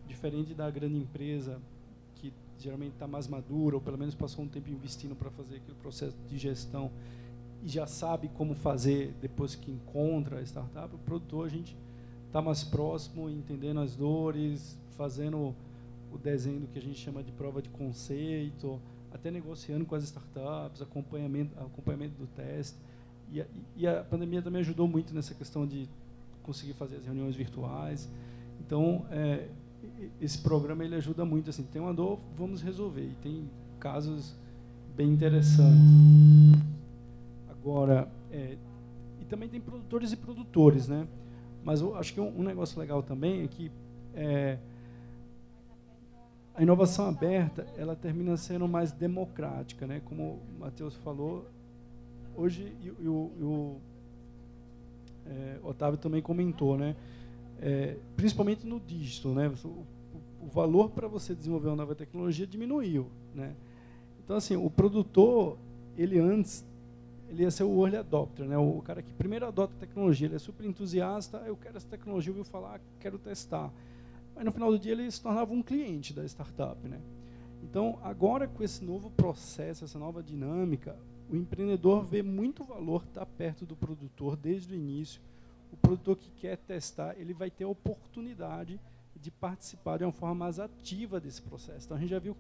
diferente da grande empresa, que geralmente está mais madura, ou pelo menos passou um tempo investindo para fazer aquele processo de gestão, e já sabe como fazer depois que encontra a startup. O produtor, a gente está mais próximo, entendendo as dores, fazendo o desenho do que a gente chama de prova de conceito, até negociando com as startups, acompanhamento do teste. E a pandemia também ajudou muito nessa questão de conseguir fazer as reuniões virtuais. Então, esse programa ele ajuda muito. Assim, tem uma dor, vamos resolver. E tem casos bem interessantes. Agora, e também tem produtores e produtores, né? Mas eu acho que um negócio legal também é que a inovação aberta, ela termina sendo mais democrática, né? Como o Matheus falou, hoje o Otávio também comentou, né? Principalmente no digital, né? O valor para você desenvolver uma nova tecnologia diminuiu, né? Então, assim, o produtor, ele ia ser o early adopter, né? O cara que primeiro adota a tecnologia, ele é super entusiasta, eu quero essa tecnologia, ouviu falar, quero testar. Mas no final do dia ele se tornava um cliente da startup, né? Então, agora com esse novo processo, essa nova dinâmica, o empreendedor vê muito valor estar perto do produtor desde o início. O produtor que quer testar, ele vai ter a oportunidade de participar de uma forma mais ativa desse processo. Então, a gente já viu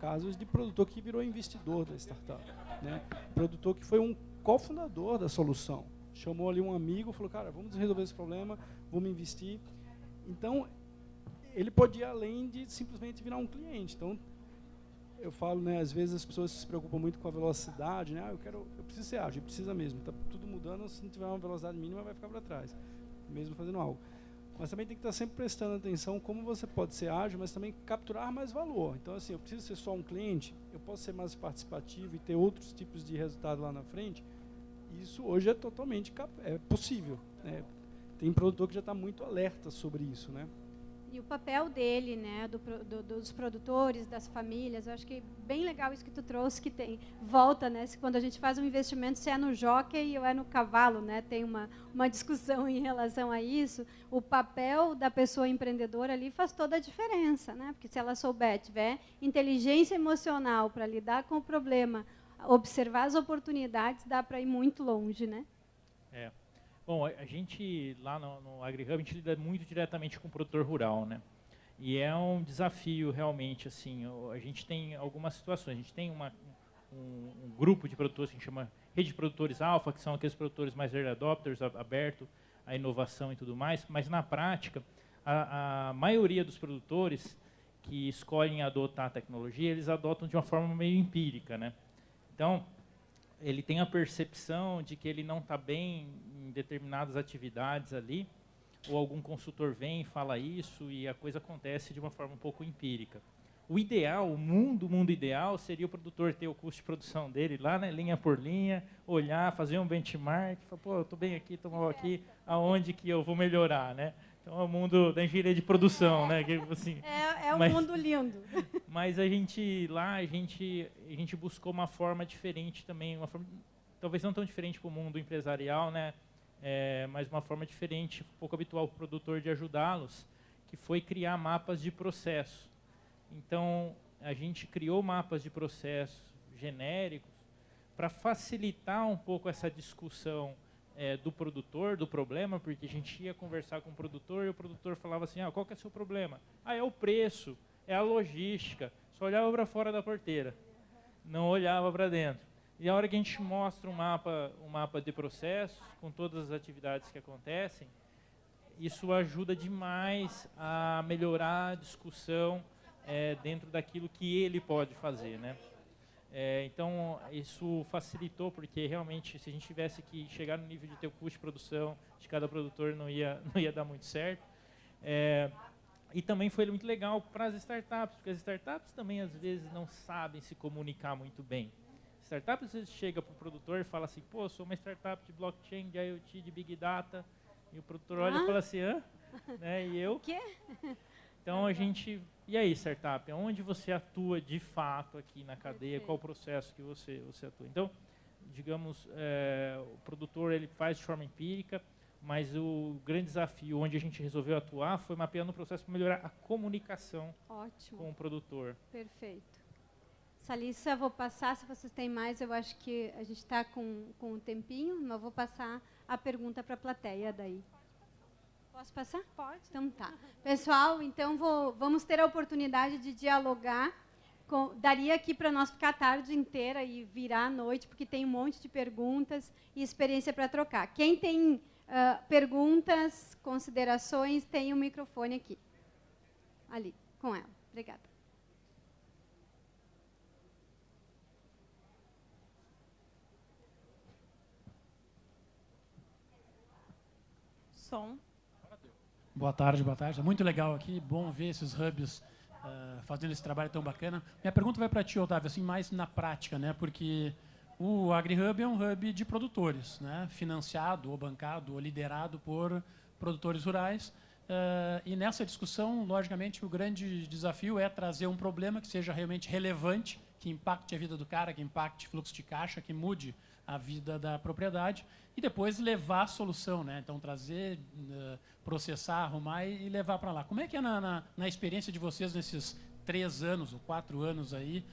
casos de produtor que virou investidor da startup, né? Produtor que foi um cofundador da solução. Chamou ali um amigo, falou, cara, vamos resolver esse problema, vamos investir. Então, ele pode ir além de simplesmente virar um cliente. Então, eu falo, né, às vezes as pessoas se preocupam muito com a velocidade, né? Eu preciso ser ágil, precisa mesmo. Está tudo mudando, se não tiver uma velocidade mínima, vai ficar para trás, mesmo fazendo algo. Mas também tem que estar sempre prestando atenção como você pode ser ágil, mas também capturar mais valor. Então, assim, eu preciso ser só um cliente, eu posso ser mais participativo e ter outros tipos de resultado lá na frente. Isso hoje é totalmente possível, né? Tem produtor que já está muito alerta sobre isso, né? E o papel dele, né, dos produtores, das famílias, eu acho que é bem legal isso que tu trouxe, que volta, né, quando a gente faz um investimento, se é no jockey ou é no cavalo, né, tem uma discussão em relação a isso. O papel da pessoa empreendedora ali faz toda a diferença, né, porque se ela tiver inteligência emocional para lidar com o problema, observar as oportunidades, dá para ir muito longe, né? Bom, a gente lá no AgriHub, a gente lida muito diretamente com o produtor rural, né? E é um desafio realmente, assim, a gente tem algumas situações, a gente tem um grupo de produtores que a gente chama Rede de Produtores Alfa, que são aqueles produtores mais early adopters, aberto à inovação e tudo mais, mas na prática, a maioria dos produtores que escolhem adotar a tecnologia, eles adotam de uma forma meio empírica, né? Então, ele tem a percepção de que ele não está bem em determinadas atividades ali, ou algum consultor vem e fala isso, e a coisa acontece de uma forma um pouco empírica. O ideal, o mundo ideal, seria o produtor ter o custo de produção dele lá, né, linha por linha, olhar, fazer um benchmark, falar, pô, eu estou bem aqui, estou mal aqui, aonde que eu vou melhorar, né? Então, é o mundo da engenharia de produção, né? Que, assim, um mundo lindo. Mas a gente buscou uma forma diferente também, uma forma, talvez não tão diferente para o mundo empresarial, né? Mas uma forma diferente, um pouco habitual para o produtor de ajudá-los, que foi criar mapas de processo. Então, a gente criou mapas de processo genéricos para facilitar um pouco essa discussão do produtor, do problema, porque a gente ia conversar com o produtor e o produtor falava assim, qual que é o seu problema? É o preço, é a logística, só olhava para fora da porteira, não olhava para dentro. E a hora que a gente mostra um mapa de processos, com todas as atividades que acontecem, isso ajuda demais a melhorar a discussão dentro daquilo que ele pode fazer, né? Então, isso facilitou, porque realmente, se a gente tivesse que chegar no nível de ter o custo de produção de cada produtor, não ia dar muito certo. E também foi muito legal para as startups, porque as startups também às vezes não sabem se comunicar muito bem. Startup às vezes chega para o produtor e fala assim, pô, sou uma startup de blockchain, de IoT, de Big Data, e o produtor olha e fala assim, hã? Né? E eu? O quê? Então a gente... E aí, startup, onde você atua de fato aqui na cadeia? Qual o processo que você atua? Então, digamos, o produtor ele faz de forma empírica, mas o grande desafio onde a gente resolveu atuar foi mapeando o processo para melhorar a comunicação com o produtor. Perfeito. Salissa, vou passar, se vocês têm mais, eu acho que a gente está com um tempinho, mas vou passar a pergunta para a plateia daí. Posso passar? Pode. Então tá. Pessoal, então vamos ter a oportunidade de dialogar. Daria aqui para nós ficar a tarde inteira e virar à noite, porque tem um monte de perguntas e experiência para trocar. Quem tem perguntas, considerações, tem o microfone aqui. Ali, com ela. Obrigada. Som. Boa tarde. É muito legal aqui, bom ver esses hubs fazendo esse trabalho tão bacana. Minha pergunta vai para ti, Otávio, assim, mais na prática, né? Porque o AgriHub é um hub de produtores, né? Financiado ou bancado ou liderado por produtores rurais. E nessa discussão, logicamente, o grande desafio é trazer um problema que seja realmente relevante, que impacte a vida do cara, que impacte fluxo de caixa, que mude a vida da propriedade, e depois levar a solução, né? Então, trazer, processar, arrumar e levar para lá. Como é que é na experiência de vocês nesses 3 anos ou 4 anos aí?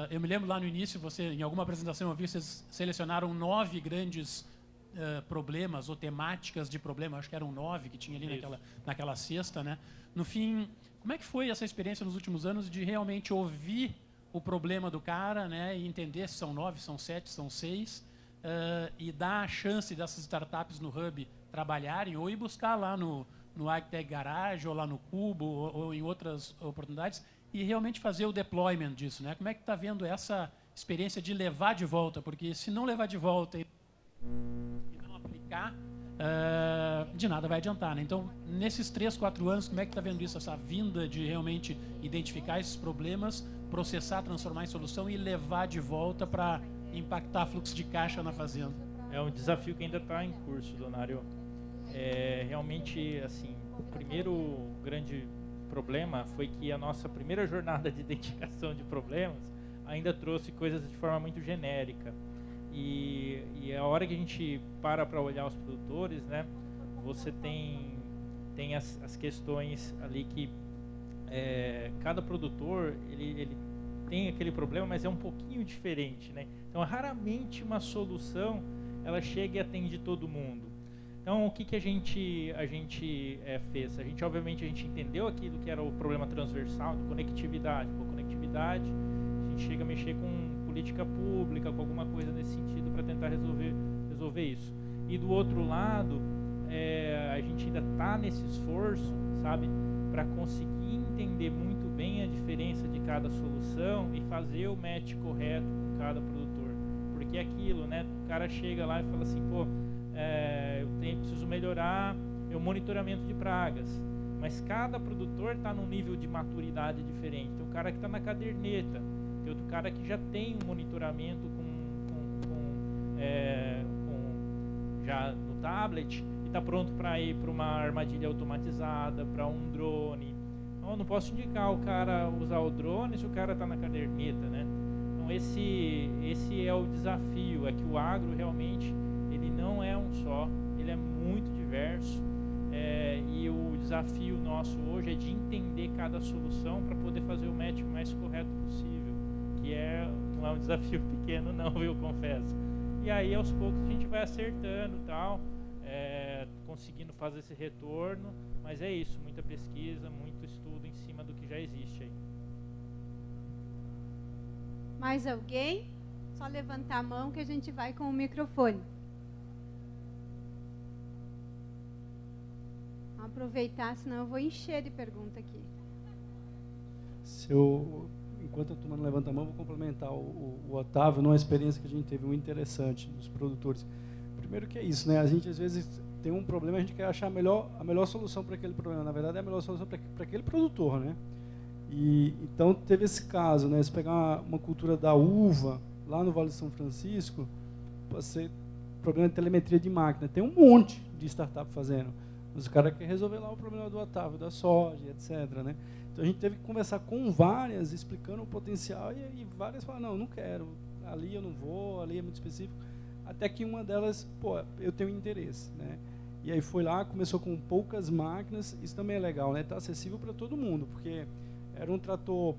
Eu me lembro lá no início, em alguma apresentação eu vi, vocês selecionaram 9 grandes problemas ou temáticas de problema, acho que eram 9 que tinha ali naquela cesta, né? No fim, como é que foi essa experiência nos últimos anos de realmente ouvir o problema do cara, né, e entender se são 9, são 7, são 6, e dar a chance dessas startups no Hub trabalharem ou ir buscar lá no AgTech Garage ou lá no Cubo ou em outras oportunidades e realmente fazer o deployment disso, né? Como é que está vendo essa experiência de levar de volta? Porque se não levar de volta e não aplicar, de nada vai adiantar, né? Então, nesses 3, 4 anos, como é que está vendo isso, essa vinda de realmente identificar esses problemas, processar, transformar em solução e levar de volta para impactar fluxo de caixa na fazenda? É um desafio que ainda está em curso, Donário. Realmente, assim, o primeiro grande problema foi que a nossa primeira jornada de identificação de problemas ainda trouxe coisas de forma muito genérica. E a hora que a gente para olhar os produtores, né, você tem as questões ali que cada produtor ele tem aquele problema, mas é um pouquinho diferente, né? Então, raramente uma solução ela chega e atende todo mundo. Então, o que a gente fez? Obviamente, a gente entendeu aquilo que era o problema transversal de conectividade. Por conectividade, a gente chega a mexer com política pública, com alguma coisa nesse sentido para tentar resolver isso. E do outro lado, a gente ainda está nesse esforço, sabe, para conseguir entender muito bem a diferença de cada solução e fazer o match correto com cada produtor. Porque é aquilo, né? O cara chega lá e fala assim, pô, eu preciso melhorar o monitoramento de pragas. Mas cada produtor está num nível de maturidade diferente. Tem um cara que está na caderneta, tem outro cara que já tem um monitoramento já no tablet e está pronto para ir para uma armadilha automatizada, para um drone. Então, eu não posso indicar o cara usar o drone se o cara está na caderneta, né? Então, esse é o desafio, é que o agro realmente ele não é um só, ele é muito diverso, e o desafio nosso hoje é de entender cada solução para poder fazer o match mais correto possível, que não é um desafio pequeno não, eu confesso. E aí, aos poucos, a gente vai acertando e tal, conseguindo fazer esse retorno, mas é isso, muita pesquisa, muito estudo em cima do que já existe aí. Mais alguém? Só levantar a mão que a gente vai com o microfone. Vamos aproveitar, senão eu vou encher de pergunta aqui. Enquanto a turma não levanta a mão, vou complementar o Otávio numa experiência que a gente teve muito interessante dos produtores. Primeiro que é isso, né? A gente às vezes tem um problema, a gente quer achar a melhor solução para aquele problema. Na verdade, é a melhor solução para aquele produtor, né? E então teve esse caso, né? Se pegar uma cultura da uva lá no Vale de São Francisco, você problema de telemetria de máquina, tem um monte de startup fazendo, mas o cara quer resolver lá o problema do Otávio, da soja, etc., né? Então a gente teve que conversar com várias, explicando o potencial, e várias falaram, não quero, ali eu não vou, ali é muito específico, até que uma delas, pô, eu tenho interesse, né? E aí foi lá, começou com poucas máquinas, isso também é legal, né? Está acessível para todo mundo, porque era um trator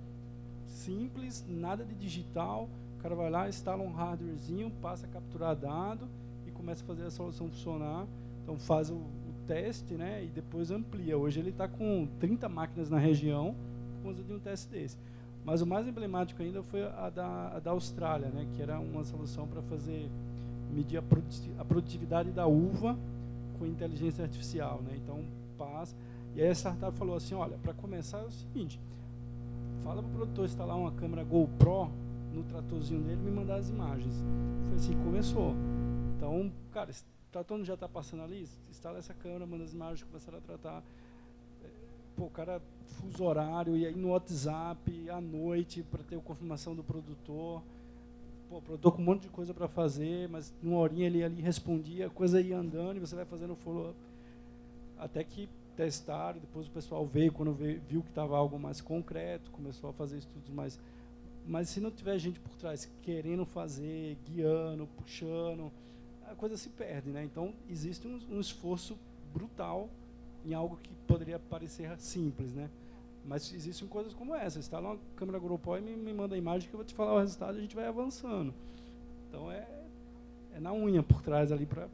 simples, nada de digital, o cara vai lá, instala um hardwarezinho, passa a capturar dado e começa a fazer a solução funcionar. Então faz o teste, né, e depois amplia. Hoje ele está com 30 máquinas na região por causa de um teste desse. Mas o mais emblemático ainda foi a da Austrália, né, que era uma solução para medir a produtividade da uva com inteligência artificial, né? Então passa. E aí a startup falou assim, olha, para começar é o seguinte, fala para o produtor instalar uma câmera GoPro no tratorzinho dele e me mandar as imagens. Foi assim que começou. Então, cara, o trator já está passando ali, instala essa câmera, manda as imagens, começaram a tratar. Pô, o cara, fuso horário, e aí no WhatsApp, à noite, para ter a confirmação do produtor. Pô, o produtor com um monte de coisa para fazer, mas numa horinha ele ali respondia, a coisa ia andando e você vai fazendo o follow-up. Até que testaram, depois o pessoal veio, quando viu que estava algo mais concreto, começou a fazer estudos mais... Mas se não tiver gente por trás querendo fazer, guiando, puxando, a coisa se perde, né? Então, existe um esforço brutal em algo que poderia parecer simples, né? Mas existem coisas como essa. Instala uma câmera GoPro e me manda a imagem que eu vou te falar o resultado e a gente vai avançando. Então, é na unha por trás ali para...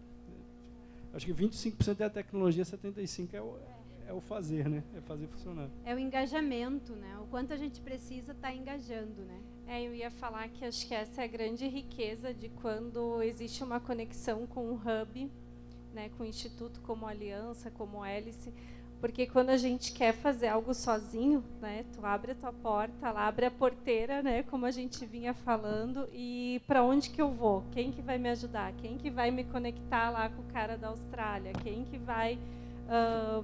Acho que 25% é a tecnologia, 75% é o fazer, né? É fazer funcionar. É o engajamento, né? O quanto a gente precisa estar engajando, né? Eu ia falar que acho que essa é a grande riqueza de quando existe uma conexão com o Hub, né, com o Instituto como Aliança, como Hélice, porque quando a gente quer fazer algo sozinho, né, tu abre a tua porta, ela abre a porteira, né, como a gente vinha falando, e para onde que eu vou? Quem que vai me ajudar? Quem que vai me conectar lá com o cara da Austrália? Quem que vai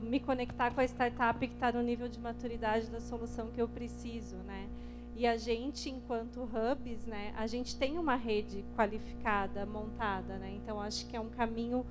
me conectar com a startup que está no nível de maturidade da solução que eu preciso, né? E a gente, enquanto hubs, né, a gente tem uma rede qualificada, montada, né? Então, acho que é um caminho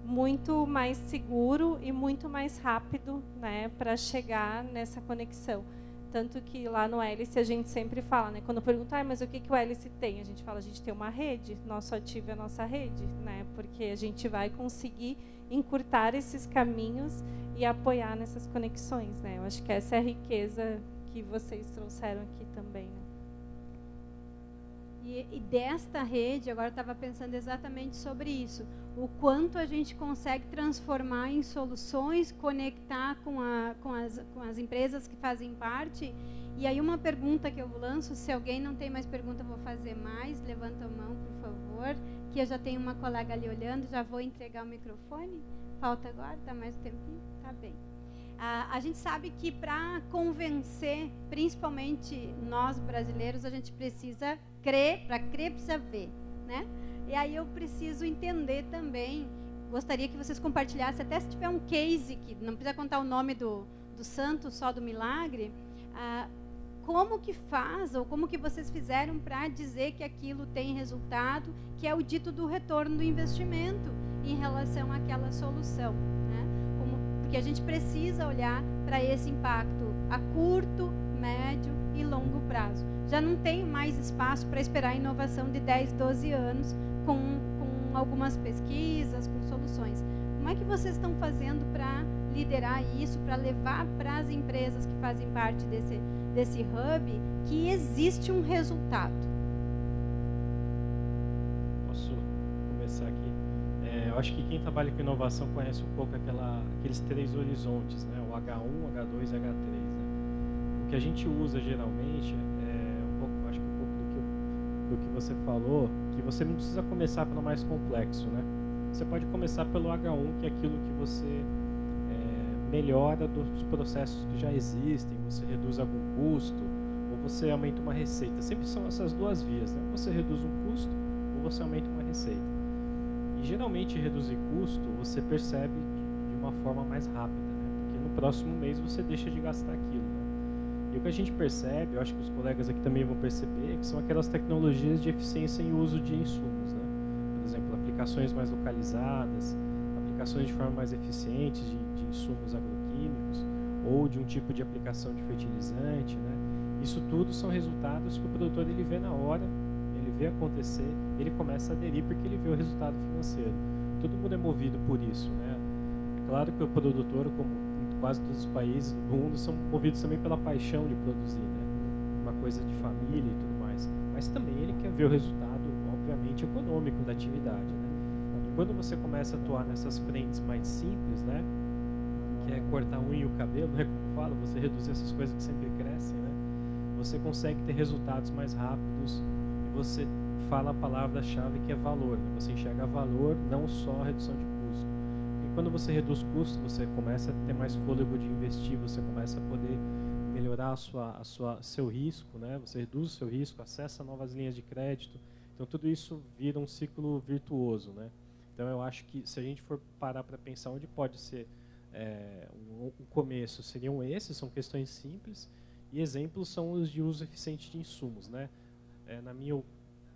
muito mais seguro e muito mais rápido, né, para chegar nessa conexão. Tanto que lá no Hélice a gente sempre fala, né, quando perguntam, mas o que o Hélice tem? A gente fala, a gente tem uma rede, nosso ativo é a nossa rede, né, porque a gente vai conseguir encurtar esses caminhos e apoiar nessas conexões, né. Eu acho que essa é a riqueza que vocês trouxeram aqui também, né? E desta rede, agora eu estava pensando exatamente sobre isso, o quanto a gente consegue transformar em soluções, conectar com as empresas que fazem parte. E aí uma pergunta que eu lanço, se alguém não tem mais pergunta, eu vou fazer mais, levanta a mão, por favor, que eu já tenho uma colega ali olhando, já vou entregar o microfone. Falta agora? Está mais um tempinho? Tá bem. A gente sabe que para convencer, principalmente nós brasileiros, a gente precisa crer, para crer precisa ver, né? E aí eu preciso entender também, gostaria que vocês compartilhassem, até se tiver um case, que não precisa contar o nome do santo, só do milagre, como que faz, ou como que vocês fizeram para dizer que aquilo tem resultado, que é o dito do retorno do investimento em relação àquela solução, né? Porque a gente precisa olhar para esse impacto a curto, médio e longo prazo. Já não tem mais espaço para esperar a inovação de 10, 12 anos com algumas pesquisas, com soluções. Como é que vocês estão fazendo para liderar isso, para levar para as empresas que fazem parte desse hub que existe um resultado? Posso começar aqui? Eu acho que quem trabalha com inovação conhece um pouco aqueles 3 horizontes, né? O H1, H2 e H3. Né? O que a gente usa geralmente acho que um pouco do que você falou, que você não precisa começar pelo mais complexo, né? Você pode começar pelo H1, que é aquilo que você melhora dos processos que já existem, você reduz algum custo, ou você aumenta uma receita. Sempre são essas duas vias, né? Ou você reduz um custo, ou você aumenta uma receita. E geralmente reduzir custo você percebe de uma forma mais rápida, né? Porque no próximo mês você deixa de gastar aquilo, né? E o que a gente percebe, eu acho que os colegas aqui também vão perceber, que são aquelas tecnologias de eficiência em uso de insumos, né? Por exemplo, aplicações mais localizadas, aplicações de forma mais eficiente de insumos agroquímicos ou de um tipo de aplicação de fertilizante, né? Isso tudo são resultados que o produtor ele vê na hora, ele vê acontecer, ele começa a aderir porque ele vê o resultado financeiro. Todo mundo é movido por isso, né? É claro que o produtor, como em quase todos os países do mundo, são movidos também pela paixão de produzir, né? Uma coisa de família e tudo mais. Mas também ele quer ver o resultado, obviamente, econômico da atividade, né? E quando você começa a atuar nessas frentes mais simples, né? Que é cortar a unha e o cabelo, né? Como fala, você reduzir essas coisas que sempre crescem, né? Você consegue ter resultados mais rápidos e você fala a palavra-chave que é valor, né? Você enxerga valor, não só a redução de custo. E quando você reduz custo, você começa a ter mais fôlego de investir, você começa a poder melhorar seu risco, né? Você reduz o seu risco, acessa novas linhas de crédito. Então tudo isso vira um ciclo virtuoso, né? Então eu acho que se a gente for parar para pensar onde pode ser um começo, seriam esses, são questões simples. E exemplos são os de uso eficiente de insumos, né? Na minha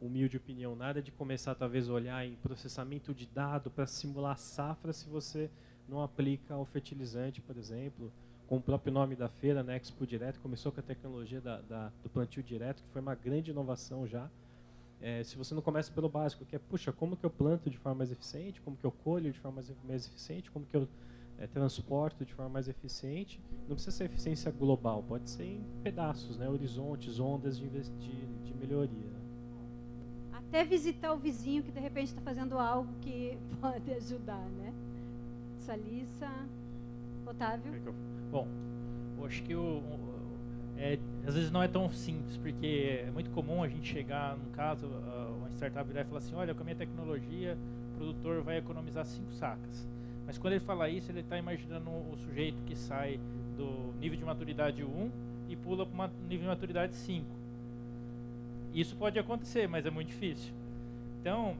humilde opinião, nada de começar talvez a olhar em processamento de dado para simular safra se você não aplica o fertilizante, por exemplo, com o próprio nome da feira, né, Expo Direto, começou com a tecnologia do plantio direto, que foi uma grande inovação já. Se você não começa pelo básico, que é, puxa, como que eu planto de forma mais eficiente, como que eu colho de forma mais eficiente, como que eu transporto de forma mais eficiente, não precisa ser eficiência global, pode ser em pedaços, né, horizontes, ondas de melhoria. Até visitar o vizinho que de repente está fazendo algo que pode ajudar, né? Salissa, Otávio? Bom, eu acho que às vezes não é tão simples, porque é muito comum a gente chegar, num caso, uma startup virar e falar assim, olha, com a minha tecnologia, o produtor vai economizar 5 sacas. Mas quando ele fala isso, ele está imaginando o sujeito que sai do nível de maturidade 1 e pula para um nível de maturidade 5. Isso pode acontecer, mas é muito difícil. Então,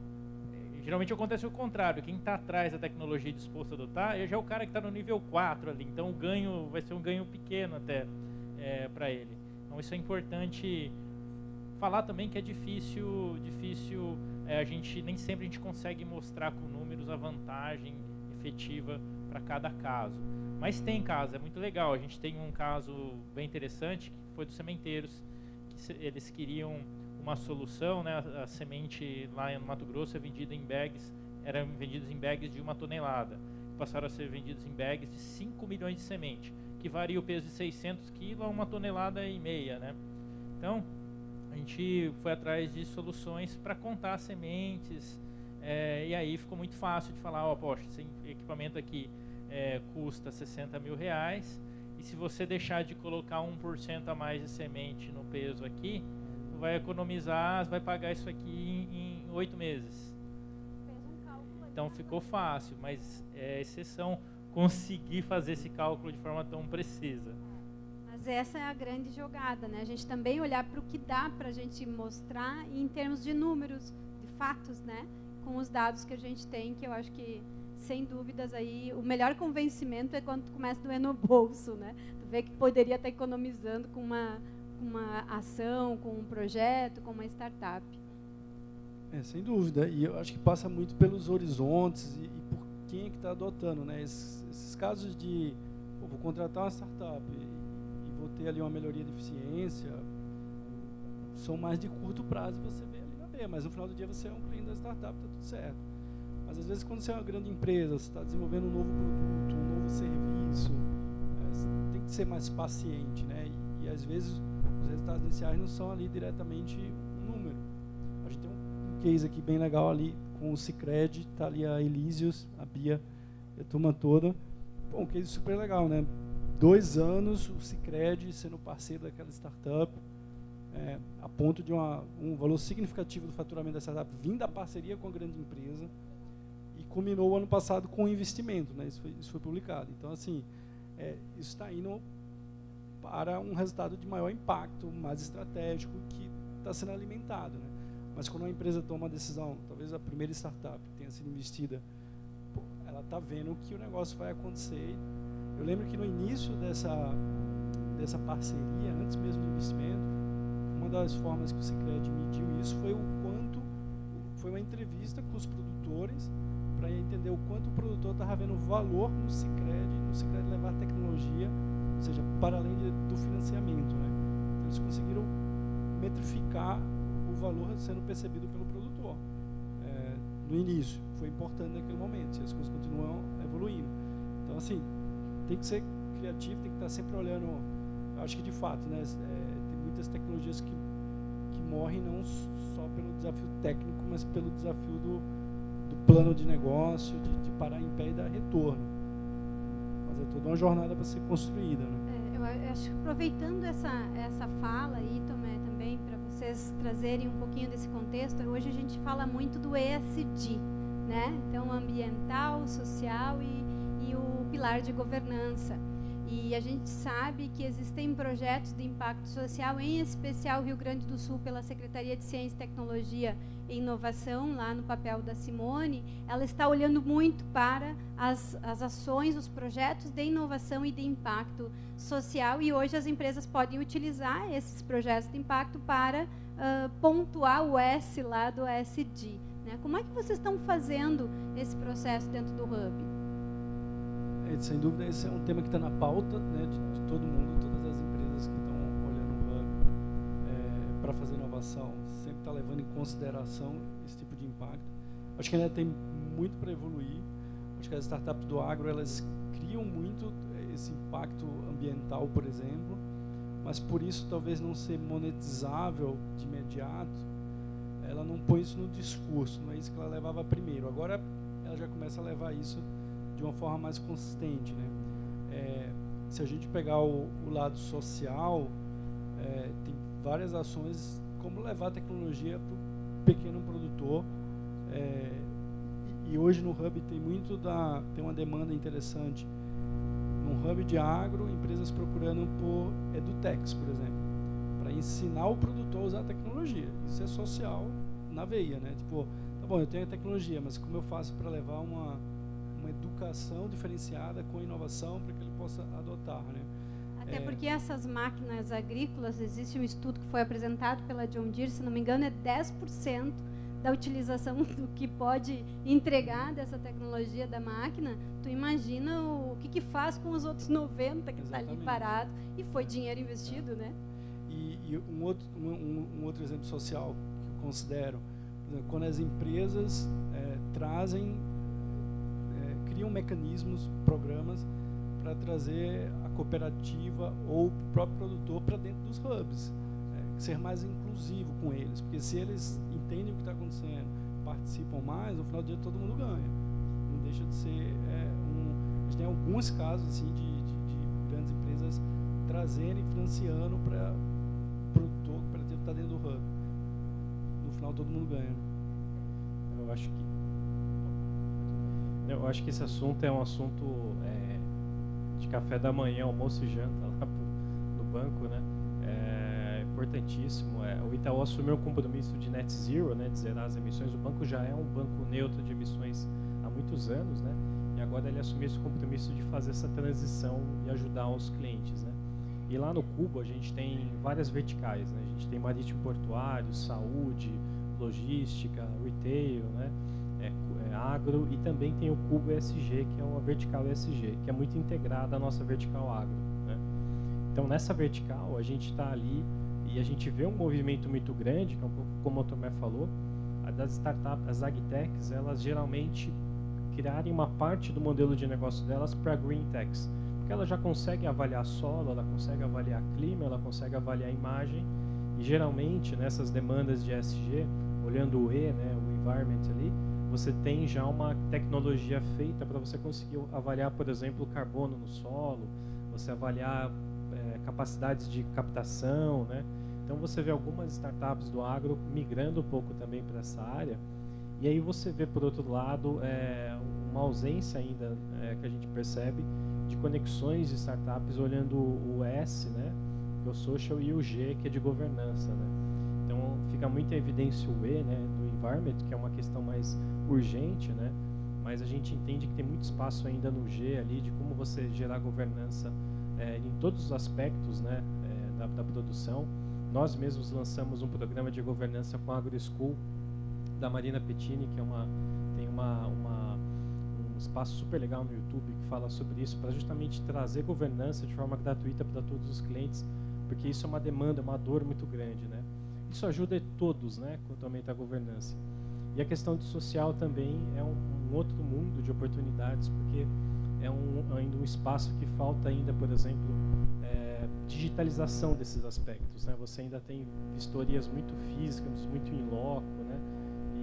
geralmente acontece o contrário. Quem está atrás da tecnologia e disposto a adotar, já é o cara que está no nível 4 ali. Então, o ganho vai ser um ganho pequeno até para ele. Então, isso é importante falar também que é difícil nem sempre a gente consegue mostrar com números a vantagem efetiva para cada caso. Mas tem caso, é muito legal. A gente tem um caso bem interessante, que foi dos sementeiros, que eles queriam uma solução, né? A semente lá no Mato Grosso é vendida em bags, eram vendidas em bags de 1 tonelada. Passaram a ser vendidos em bags de 5 milhões de semente, que varia o peso de 600 kg a 1,5 toneladas, né? Então, a gente foi atrás de soluções para contar sementes, e aí ficou muito fácil de falar, poxa, esse equipamento aqui custa R$60 mil, e se você deixar de colocar 1% a mais de semente no peso aqui, vai economizar, vai pagar isso aqui em 8 meses. Então ficou fácil, mas é exceção conseguir fazer esse cálculo de forma tão precisa. Mas essa é a grande jogada, né? A gente também olhar para o que dá para a gente mostrar em termos de números, de fatos, né? Com os dados que a gente tem, que eu acho que, sem dúvidas, aí o melhor convencimento é quando tu começa a doer no bolso, né? Tu vê que poderia estar economizando com uma ação, com um projeto, com uma startup. Sem dúvida. E eu acho que passa muito pelos horizontes e por quem é que está adotando, né? Esses casos de vou contratar uma startup e vou ter ali uma melhoria de eficiência são mais de curto prazo, você vê ali na B, mas no final do dia você é um cliente da startup, está tudo certo. Mas às vezes quando você é uma grande empresa, você está desenvolvendo um novo produto, um novo serviço, você tem que ser mais paciente, né? E às vezes os resultados iniciais não são ali diretamente um número. A gente tem um case aqui bem legal ali com o Sicredi, está ali a Elísios, a Bia e a turma toda. Bom, um case super legal, né? 2 anos o Sicredi sendo parceiro daquela startup, a ponto de um valor significativo do faturamento da startup vindo da parceria com a grande empresa, e culminou o ano passado com o investimento, né? Isso foi publicado. Então, assim, isso está indo para um resultado de maior impacto, mais estratégico, que está sendo alimentado, né? Mas quando uma empresa toma uma decisão, talvez a primeira startup que tenha sido investida, ela está vendo que o negócio vai acontecer. Eu lembro que no início dessa parceria, antes mesmo do investimento, uma das formas que o Sicredi mediu isso foi uma entrevista com os produtores para entender o quanto o produtor estava vendo valor no Sicredi levar tecnologia, ou seja, para além do financiamento, né? Então, eles conseguiram metrificar o valor sendo percebido pelo produtor. No início, foi importante naquele momento, e as coisas continuam evoluindo. Então, assim, tem que ser criativo, tem que estar sempre olhando. Acho que, de fato, né, tem muitas tecnologias que morrem não só pelo desafio técnico, mas pelo desafio do plano de negócio, de parar em pé e dar retorno. Mas é toda uma jornada para ser construída, né? Eu acho que aproveitando essa fala aí, Tomé, também, para vocês trazerem um pouquinho desse contexto, hoje a gente fala muito do ESG, né? Então, ambiental, social e o pilar de governança. E a gente sabe que existem projetos de impacto social, em especial Rio Grande do Sul, pela Secretaria de Ciência, Tecnologia e Inovação, lá no papel da Simone. Ela está olhando muito para as ações, os projetos de inovação e de impacto social, e hoje as empresas podem utilizar esses projetos de impacto para pontuar o S lá do ESG, né? Como é que vocês estão fazendo esse processo dentro do Hub? Sem dúvida, esse é um tema que está na pauta, né, de todo mundo, todas as empresas que estão olhando o Hub para fazer inovação, sempre está levando em consideração esse tipo de impacto. Acho que ainda tem muito para evoluir. Acho que as startups do agro, elas criam muito esse impacto ambiental, por exemplo, mas por isso talvez não ser monetizável de imediato, ela não põe isso no discurso, não é isso que ela levava primeiro. Agora ela já começa a levar isso de uma forma mais consistente, né? Se a gente pegar o lado social, tem várias ações como levar a tecnologia para o pequeno produtor, e hoje no Hub tem uma demanda interessante. No Hub de agro, empresas procurando por edutechs, por exemplo, para ensinar o produtor a usar a tecnologia. Isso é social na veia, né? Tipo, tá bom, eu tenho a tecnologia, mas como eu faço para levar uma educação diferenciada com inovação para que ele possa adotar, né? Até porque essas máquinas agrícolas, existe um estudo que foi apresentado pela John Deere, se não me engano, é 10% da utilização do que pode entregar dessa tecnologia da máquina. Tu imagina o que faz com os outros 90 que está ali parado, e foi dinheiro investido, né? E um outro exemplo social que eu considero, por exemplo, quando as empresas criam mecanismos, programas para trazer a cooperativa ou o próprio produtor para dentro dos hubs, ser mais inclusivo com eles, porque se eles entendem o que está acontecendo, participam mais, no final do dia todo mundo ganha. Não deixa de ser a gente tem alguns casos assim de grandes empresas trazerem, financiando para o produtor, para estar dentro do hub. No final todo mundo ganha. Eu acho que esse assunto é um assunto de café da manhã, almoço e janta lá no banco, né? É importantíssimo. O Itaú assumiu o compromisso de net zero, né, de zerar as emissões. O banco já é um banco neutro de emissões há muitos anos, né? E agora ele assumiu esse compromisso de fazer essa transição e ajudar os clientes, né? E lá no Cubo a gente tem várias verticais, né? A gente tem marítimo portuário, saúde, logística, retail, né? Agro, e também tem o Cubo ESG, que é uma vertical ESG, que é muito integrada à nossa vertical agro, né? Então, nessa vertical, a gente está ali e a gente vê um movimento muito grande, que é um pouco como o Tomé falou, das startups, as agtechs, elas geralmente criarem uma parte do modelo de negócio delas para green techs, porque ela já consegue avaliar solo, ela consegue avaliar clima, ela consegue avaliar imagem, e geralmente nessas demandas de ESG, olhando o E, né, o environment ali, você tem já uma tecnologia feita para você conseguir avaliar, por exemplo, o carbono no solo, você avaliar capacidades de captação, né? Então você vê algumas startups do agro migrando um pouco também para essa área, e aí você vê, por outro lado, uma ausência ainda que a gente percebe de conexões de startups olhando o S, né, que é o social, e o G, que é de governança, né? Então fica muito em evidência o E, né, do environment, que é uma questão mais urgente, né, mas a gente entende que tem muito espaço ainda no G ali, de como você gerar governança em todos os aspectos, né, da produção. Nós mesmos lançamos um programa de governança com a AgroSchool, da Marina Pettini, que tem um espaço super legal no YouTube que fala sobre isso, para justamente trazer governança de forma gratuita para todos os clientes, porque isso é uma demanda, uma dor muito grande, né? Isso ajuda todos, né, quanto aumenta a governança. E a questão de social também é um outro mundo de oportunidades, porque é ainda um espaço que falta ainda, por exemplo, digitalização desses aspectos, né? Você ainda tem vistorias muito físicas, muito in loco, né?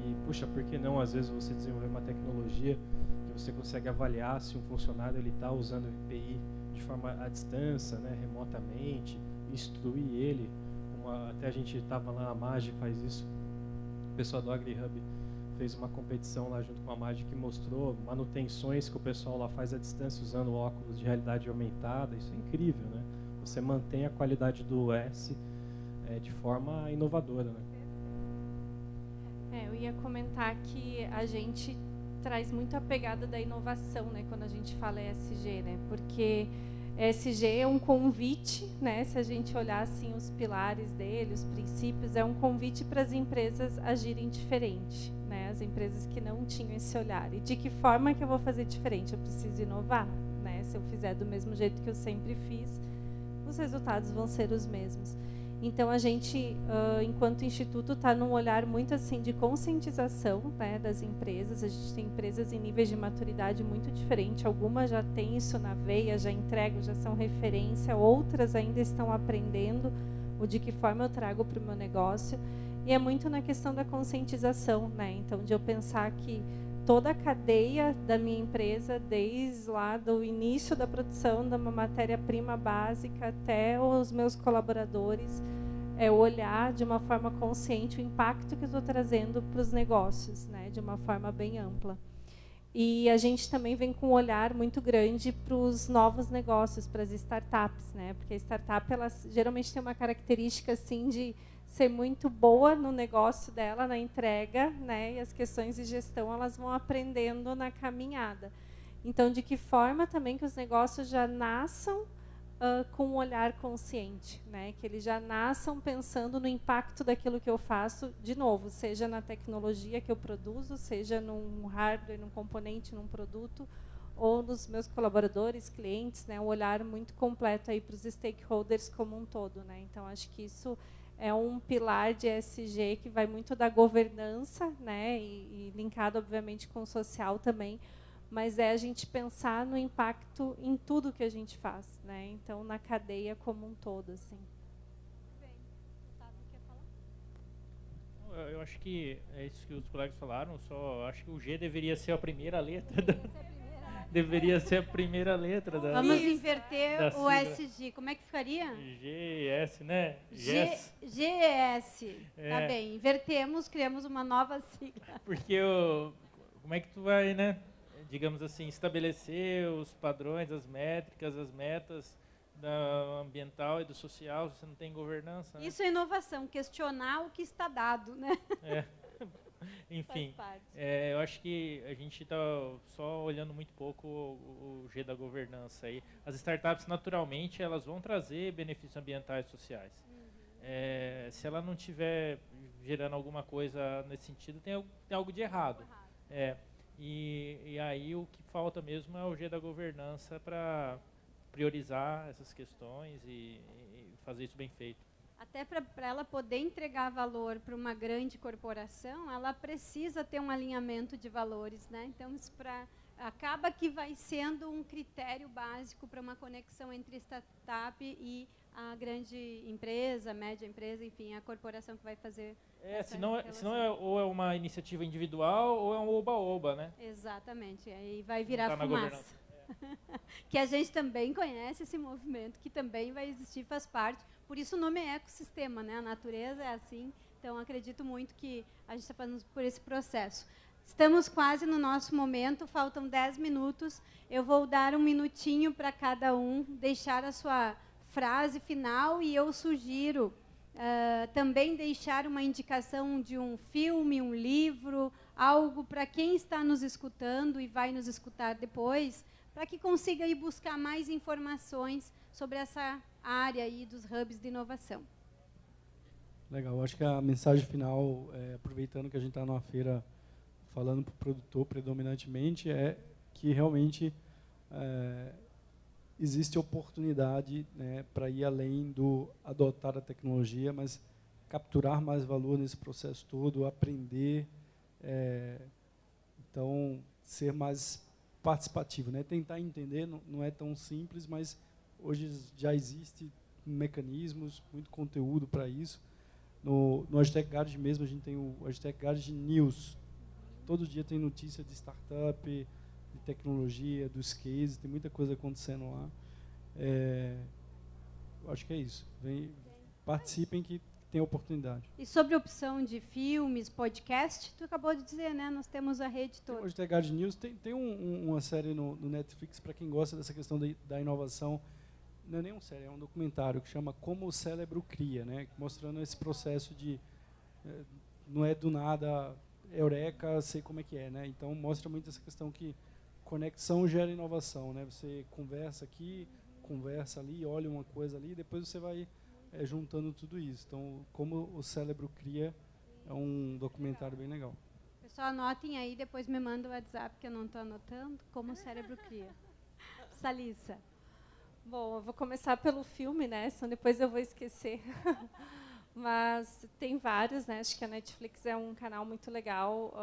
E, puxa, por que não, às vezes, você desenvolver uma tecnologia que você consegue avaliar se um funcionário está usando o EPI de forma à distância, né, remotamente, instruir ele. Até a gente estava lá, a MAGE faz isso, o pessoal do AgriHub fez uma competição lá junto com a MAGE que mostrou manutenções que o pessoal lá faz à distância usando óculos de realidade aumentada. Isso é incrível, né? Você mantém a qualidade do S de forma inovadora, né? Eu ia comentar que a gente traz muito a pegada da inovação, né, quando a gente fala ESG, né, porque ESG é um convite, né, se a gente olhar assim os pilares dele, os princípios, é um convite para as empresas agirem diferente, né, as empresas que não tinham esse olhar. E de que forma que eu vou fazer diferente? Eu preciso inovar, né? Se eu fizer do mesmo jeito que eu sempre fiz, os resultados vão ser os mesmos. Então, a gente, enquanto instituto, está num olhar muito assim de conscientização, né, das empresas. A gente tem empresas em níveis de maturidade muito diferentes. Algumas já têm isso na veia, já entregam, já são referência. Outras ainda estão aprendendo o de que forma eu trago para o meu negócio. E é muito na questão da conscientização, né? Então, de eu pensar que toda a cadeia da minha empresa, desde lá do início da produção de uma matéria-prima básica até os meus colaboradores, olhar de uma forma consciente o impacto que eu estou trazendo para os negócios, né, de uma forma bem ampla. E a gente também vem com um olhar muito grande para os novos negócios, para as startups, né, porque a startup ela geralmente tem uma característica assim de ser muito boa no negócio dela, na entrega, né? E as questões de gestão elas vão aprendendo na caminhada. Então, de que forma também que os negócios já nasçam com um olhar consciente, né? Que eles já nasçam pensando no impacto daquilo que eu faço, de novo, seja na tecnologia que eu produzo, seja num hardware, num componente, num produto, ou nos meus colaboradores, clientes, né? Um olhar muito completo aí para os stakeholders como um todo, né? Então, acho que isso é um pilar de ESG que vai muito da governança, né, e linkado, obviamente, com o social também, mas é a gente pensar no impacto em tudo que a gente faz, né, então, na cadeia como um todo, assim. Bem, Otávio, quer falar? Eu acho que é isso que os colegas falaram, só acho que o G deveria ser a primeira letra deveria ser a primeira letra da... Vamos inverter da o sigla. SG. Como é que ficaria? GS, né? GS. Tá bem. Invertemos, criamos uma nova sigla. Porque como é que tu vai, né? Digamos assim, estabelecer os padrões, as métricas, as metas da ambiental e do social, se você não tem governança, né? Isso é inovação, questionar o que está dado, né? Enfim, Faz parte. eu acho que a gente está só olhando muito pouco o G da governança aí. As startups, naturalmente, elas vão trazer benefícios ambientais e sociais. Se ela não estiver gerando alguma coisa nesse sentido, tem algo de errado. E aí o que falta mesmo é o G da governança para priorizar essas questões e fazer isso bem feito. Até para ela poder entregar valor para uma grande corporação, ela precisa ter um alinhamento de valores, né? Então, isso acaba que vai sendo um critério básico para uma conexão entre startup e a grande empresa, média empresa, enfim, a corporação que vai fazer essa relação. Senão ou é uma iniciativa individual ou é um oba-oba, né? Exatamente, aí vai virar tá fumaça. Que a gente também conhece esse movimento, que também vai existir, faz parte. Por isso o nome é ecossistema, né? A natureza é assim, então acredito muito que a gente está passando por esse processo. Estamos quase no nosso momento, faltam 10 minutos. Eu vou dar um minutinho para cada um deixar a sua frase final e eu sugiro também também deixar uma indicação de um filme, um livro, algo para quem está nos escutando e vai nos escutar depois, para que consiga ir buscar mais informações sobre essa área aí dos hubs de inovação. Legal, acho que a mensagem final, aproveitando que a gente está numa feira falando para o produtor predominantemente, é que realmente existe oportunidade, né, para ir além do adotar a tecnologia, mas capturar mais valor nesse processo todo, aprender, então ser mais participativo, né? Tentar entender, não é tão simples, mas hoje já existe mecanismos, muito conteúdo para isso. No Agitec Garage mesmo, a gente tem o Agitec Garage News. Todo dia tem notícia de startup, de tecnologia, dos cases, tem muita coisa acontecendo lá. Eu acho que é isso. Participem que tem oportunidade. E sobre a opção de filmes, podcast, tu acabou de dizer, né? Nós temos a rede toda. O Agitec Garage News tem uma série no Netflix para quem gosta dessa questão da inovação. Não é nem uma série, é um documentário que chama Como o Cérebro Cria, né? Mostrando esse processo de não é do nada, eureka, sei como é que é, né? Então mostra muito essa questão que conexão gera inovação, né? Você conversa aqui, conversa ali, olha uma coisa ali, depois você vai juntando tudo isso. Então, Como o Cérebro Cria é um documentário bem legal. Pessoal, anotem aí, depois me manda o WhatsApp que eu não estou anotando. Como o Cérebro Cria. Salissa. Bom, eu vou começar pelo filme, né? Senão depois eu vou esquecer. Mas tem vários, né? Acho que a Netflix é um canal muito legal.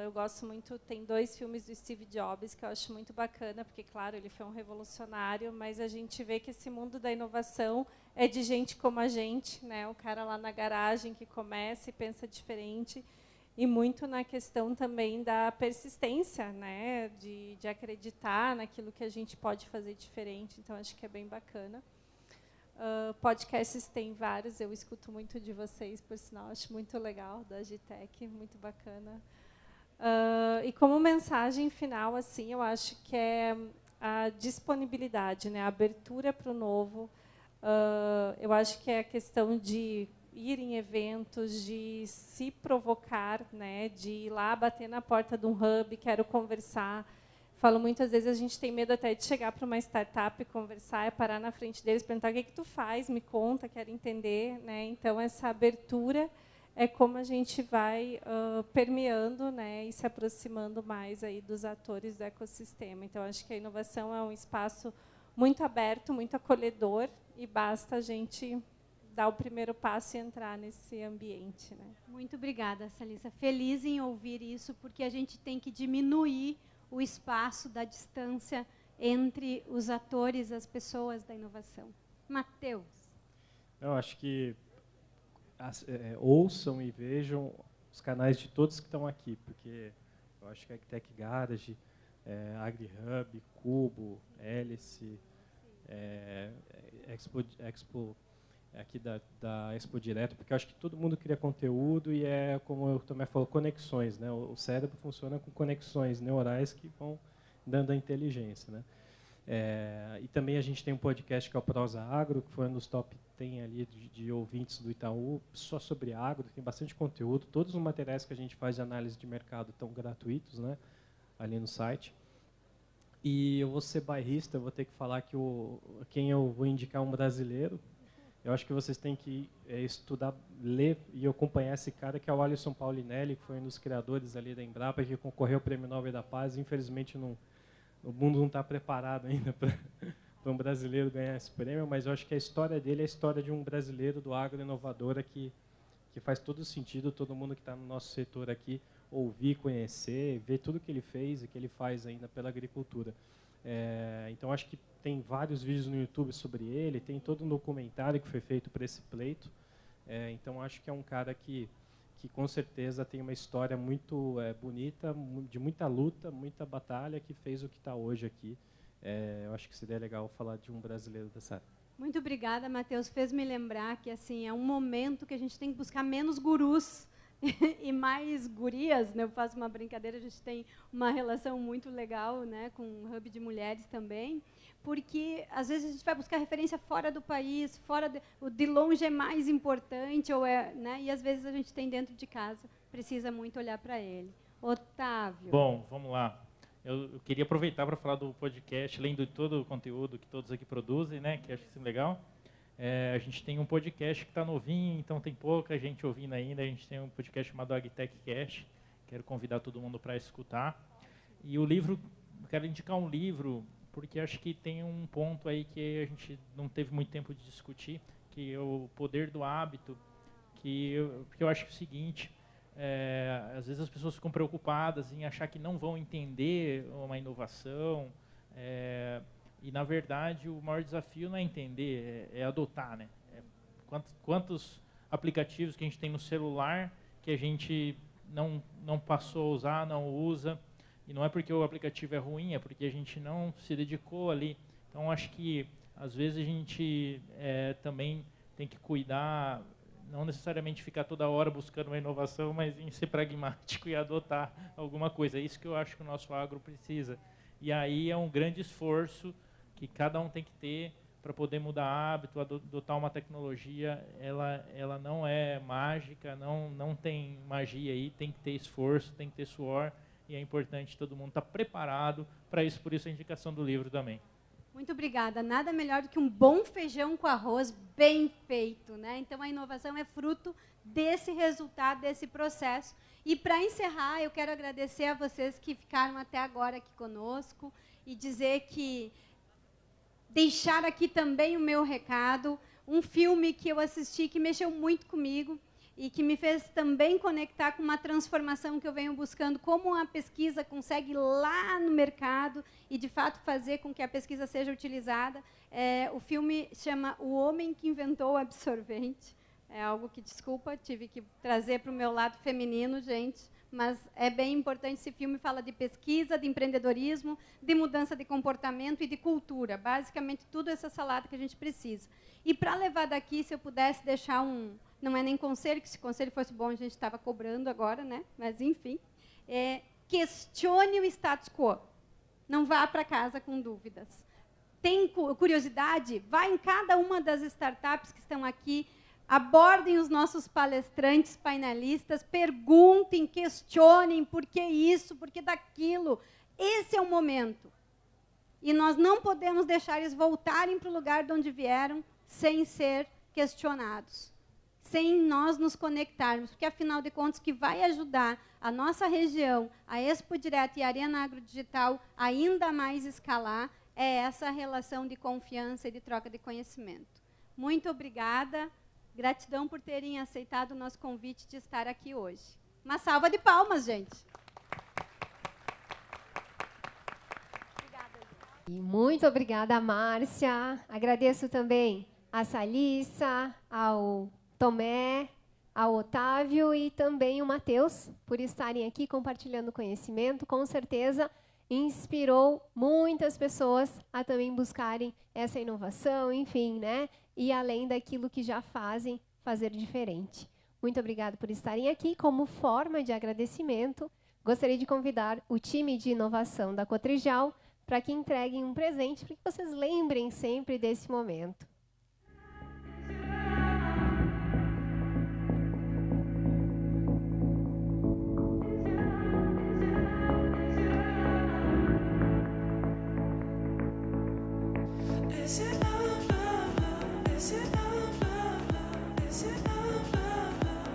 Eu gosto muito, tem 2 filmes do Steve Jobs que eu acho muito bacana, porque, claro, ele foi um revolucionário, mas a gente vê que esse mundo da inovação é de gente como a gente, né? O cara lá na garagem que começa e pensa diferente, e muito na questão também da persistência, né? De acreditar naquilo que a gente pode fazer diferente. Então, acho que é bem bacana. Podcasts tem vários, eu escuto muito de vocês, por sinal, acho muito legal, da Agitec, muito bacana. E como mensagem final, assim, eu acho que é a disponibilidade, né, a abertura para o novo. Eu acho que é a questão de ir em eventos, de se provocar, né, de ir lá bater na porta de um hub, quero conversar. Falo muitas vezes, a gente tem medo até de chegar para uma startup, conversar, parar na frente deles, perguntar o que tu faz, me conta, quero entender, né? Então, essa abertura é como a gente vai permeando, né, e se aproximando mais aí dos atores do ecossistema. Então, acho que a inovação é um espaço muito aberto, muito acolhedor, e basta a gente dar o primeiro passo e entrar nesse ambiente, né? Muito obrigada, Salissa. Feliz em ouvir isso, porque a gente tem que diminuir o espaço da distância entre os atores, as pessoas da inovação. Matheus. Eu acho que ouçam e vejam os canais de todos que estão aqui, porque eu acho que a Agitec Garage, AgriHub, Cubo, Hélice, Expo aqui da Expo Direto, porque eu acho que todo mundo cria conteúdo e como eu também falo, conexões, né? O cérebro funciona com conexões neurais que vão dando a inteligência, né? E também a gente tem um podcast que é o Prosa Agro, que foi um dos top 10 ali de ouvintes do Itaú, só sobre agro, tem bastante conteúdo. Todos os materiais que a gente faz de análise de mercado estão gratuitos, né? Ali no site. E eu vou ser bairrista, eu vou ter que falar que quem eu vou indicar um brasileiro. Eu acho que vocês têm que estudar, ler e acompanhar esse cara, que é o Alisson Paulinelli, que foi um dos criadores ali da Embrapa, que concorreu ao Prêmio Nobel da Paz. Infelizmente, o mundo não está preparado ainda para um brasileiro ganhar esse prêmio, mas eu acho que a história dele é a história de um brasileiro do agro inovadora que faz todo sentido, todo mundo que está no nosso setor aqui, ouvir, conhecer, ver tudo que ele fez e que ele faz ainda pela agricultura. Então, acho que tem vários vídeos no YouTube sobre ele, tem todo um documentário que foi feito para esse pleito. Então, acho que é um cara que com certeza tem uma história muito bonita, de muita luta, muita batalha, que fez o que está hoje aqui. Eu acho que seria legal falar de um brasileiro dessa área. Muito obrigada, Matheus. Fez me lembrar que assim é um momento que a gente tem que buscar menos gurus e mais gurias, né? Eu faço uma brincadeira, a gente tem uma relação muito legal, né, com o Hub de Mulheres também, porque às vezes a gente vai buscar referência fora do país, o de longe é mais importante, né, e às vezes a gente tem dentro de casa, precisa muito olhar para ele. Otávio. Bom, vamos lá. Eu queria aproveitar para falar do podcast, além de todo o conteúdo que todos aqui produzem, né, que eu acho isso legal. A gente tem um podcast que está novinho, então tem pouca gente ouvindo ainda. A gente tem um podcast chamado AgTechCast. Quero convidar todo mundo para escutar. E o livro, quero indicar um livro, porque acho que tem um ponto aí que a gente não teve muito tempo de discutir, que é o poder do hábito, porque eu acho que é o seguinte, às vezes as pessoas ficam preocupadas em achar que não vão entender uma inovação, e, na verdade, o maior desafio não é entender, é adotar, né? Quantos aplicativos que a gente tem no celular que a gente não passou a usar, não usa, e não é porque o aplicativo é ruim, é porque a gente não se dedicou ali. Então, acho que, às vezes, a gente também tem que cuidar, não necessariamente ficar toda hora buscando uma inovação, mas em ser pragmático e adotar alguma coisa. É isso que eu acho que o nosso agro precisa. E aí é um grande esforço que cada um tem que ter para poder mudar hábito, adotar uma tecnologia. Ela não é mágica, não tem magia aí, tem que ter esforço, tem que ter suor, e é importante todo mundo estar preparado para isso, por isso a indicação do livro também. Muito obrigada. Nada melhor do que um bom feijão com arroz bem feito, né? Então, a inovação é fruto desse resultado, desse processo. E, para encerrar, eu quero agradecer a vocês que ficaram até agora aqui conosco e dizer que deixar aqui também o meu recado, um filme que eu assisti que mexeu muito comigo e que me fez também conectar com uma transformação que eu venho buscando, como a pesquisa consegue ir lá no mercado e, de fato, fazer com que a pesquisa seja utilizada. O filme chama O Homem que Inventou o Absorvente. É algo que, desculpa, tive que trazer para o meu lado feminino, gente, mas é bem importante. Esse filme fala de pesquisa, de empreendedorismo, de mudança de comportamento e de cultura. Basicamente, tudo essa salada que a gente precisa. E, para levar daqui, se eu pudesse deixar não é nem conselho, que se conselho fosse bom, a gente estava cobrando agora, né? Mas, enfim, questione o status quo. Não vá para casa com dúvidas. Tem curiosidade? Vá em cada uma das startups que estão aqui, abordem os nossos palestrantes, painelistas, perguntem, questionem por que isso, por que daquilo. Esse é o momento. E nós não podemos deixar eles voltarem para o lugar de onde vieram sem ser questionados, sem nós nos conectarmos, porque, afinal de contas, o que vai ajudar a nossa região, a Expo Direto e a Arena Agrodigital ainda mais escalar é essa relação de confiança e de troca de conhecimento. Muito obrigada. Gratidão por terem aceitado o nosso convite de estar aqui hoje. Uma salva de palmas, gente. Obrigada, gente. E muito obrigada, Márcia. Agradeço também a Salissa, ao Tomé, ao Otávio e também o Matheus por estarem aqui compartilhando conhecimento. Com certeza inspirou muitas pessoas a também buscarem essa inovação, enfim, né? E além daquilo que já fazem, fazer diferente. Muito obrigada por estarem aqui. Como forma de agradecimento, gostaria de convidar o time de inovação da Cotrijal para que entreguem um presente, para que vocês lembrem sempre desse momento. Is it love, love, love? Is it love, love, love? Is it love, love, love?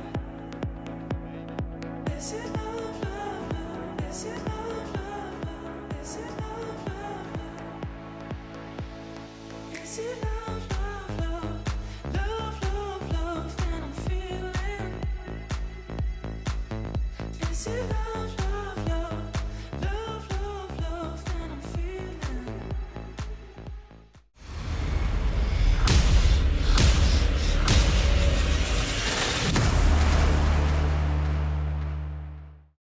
Is it love, love, love? Is it love, love, love? Is it love, love, love? Is it love, love, love? Love, love, love that I'm feeling? Is it love?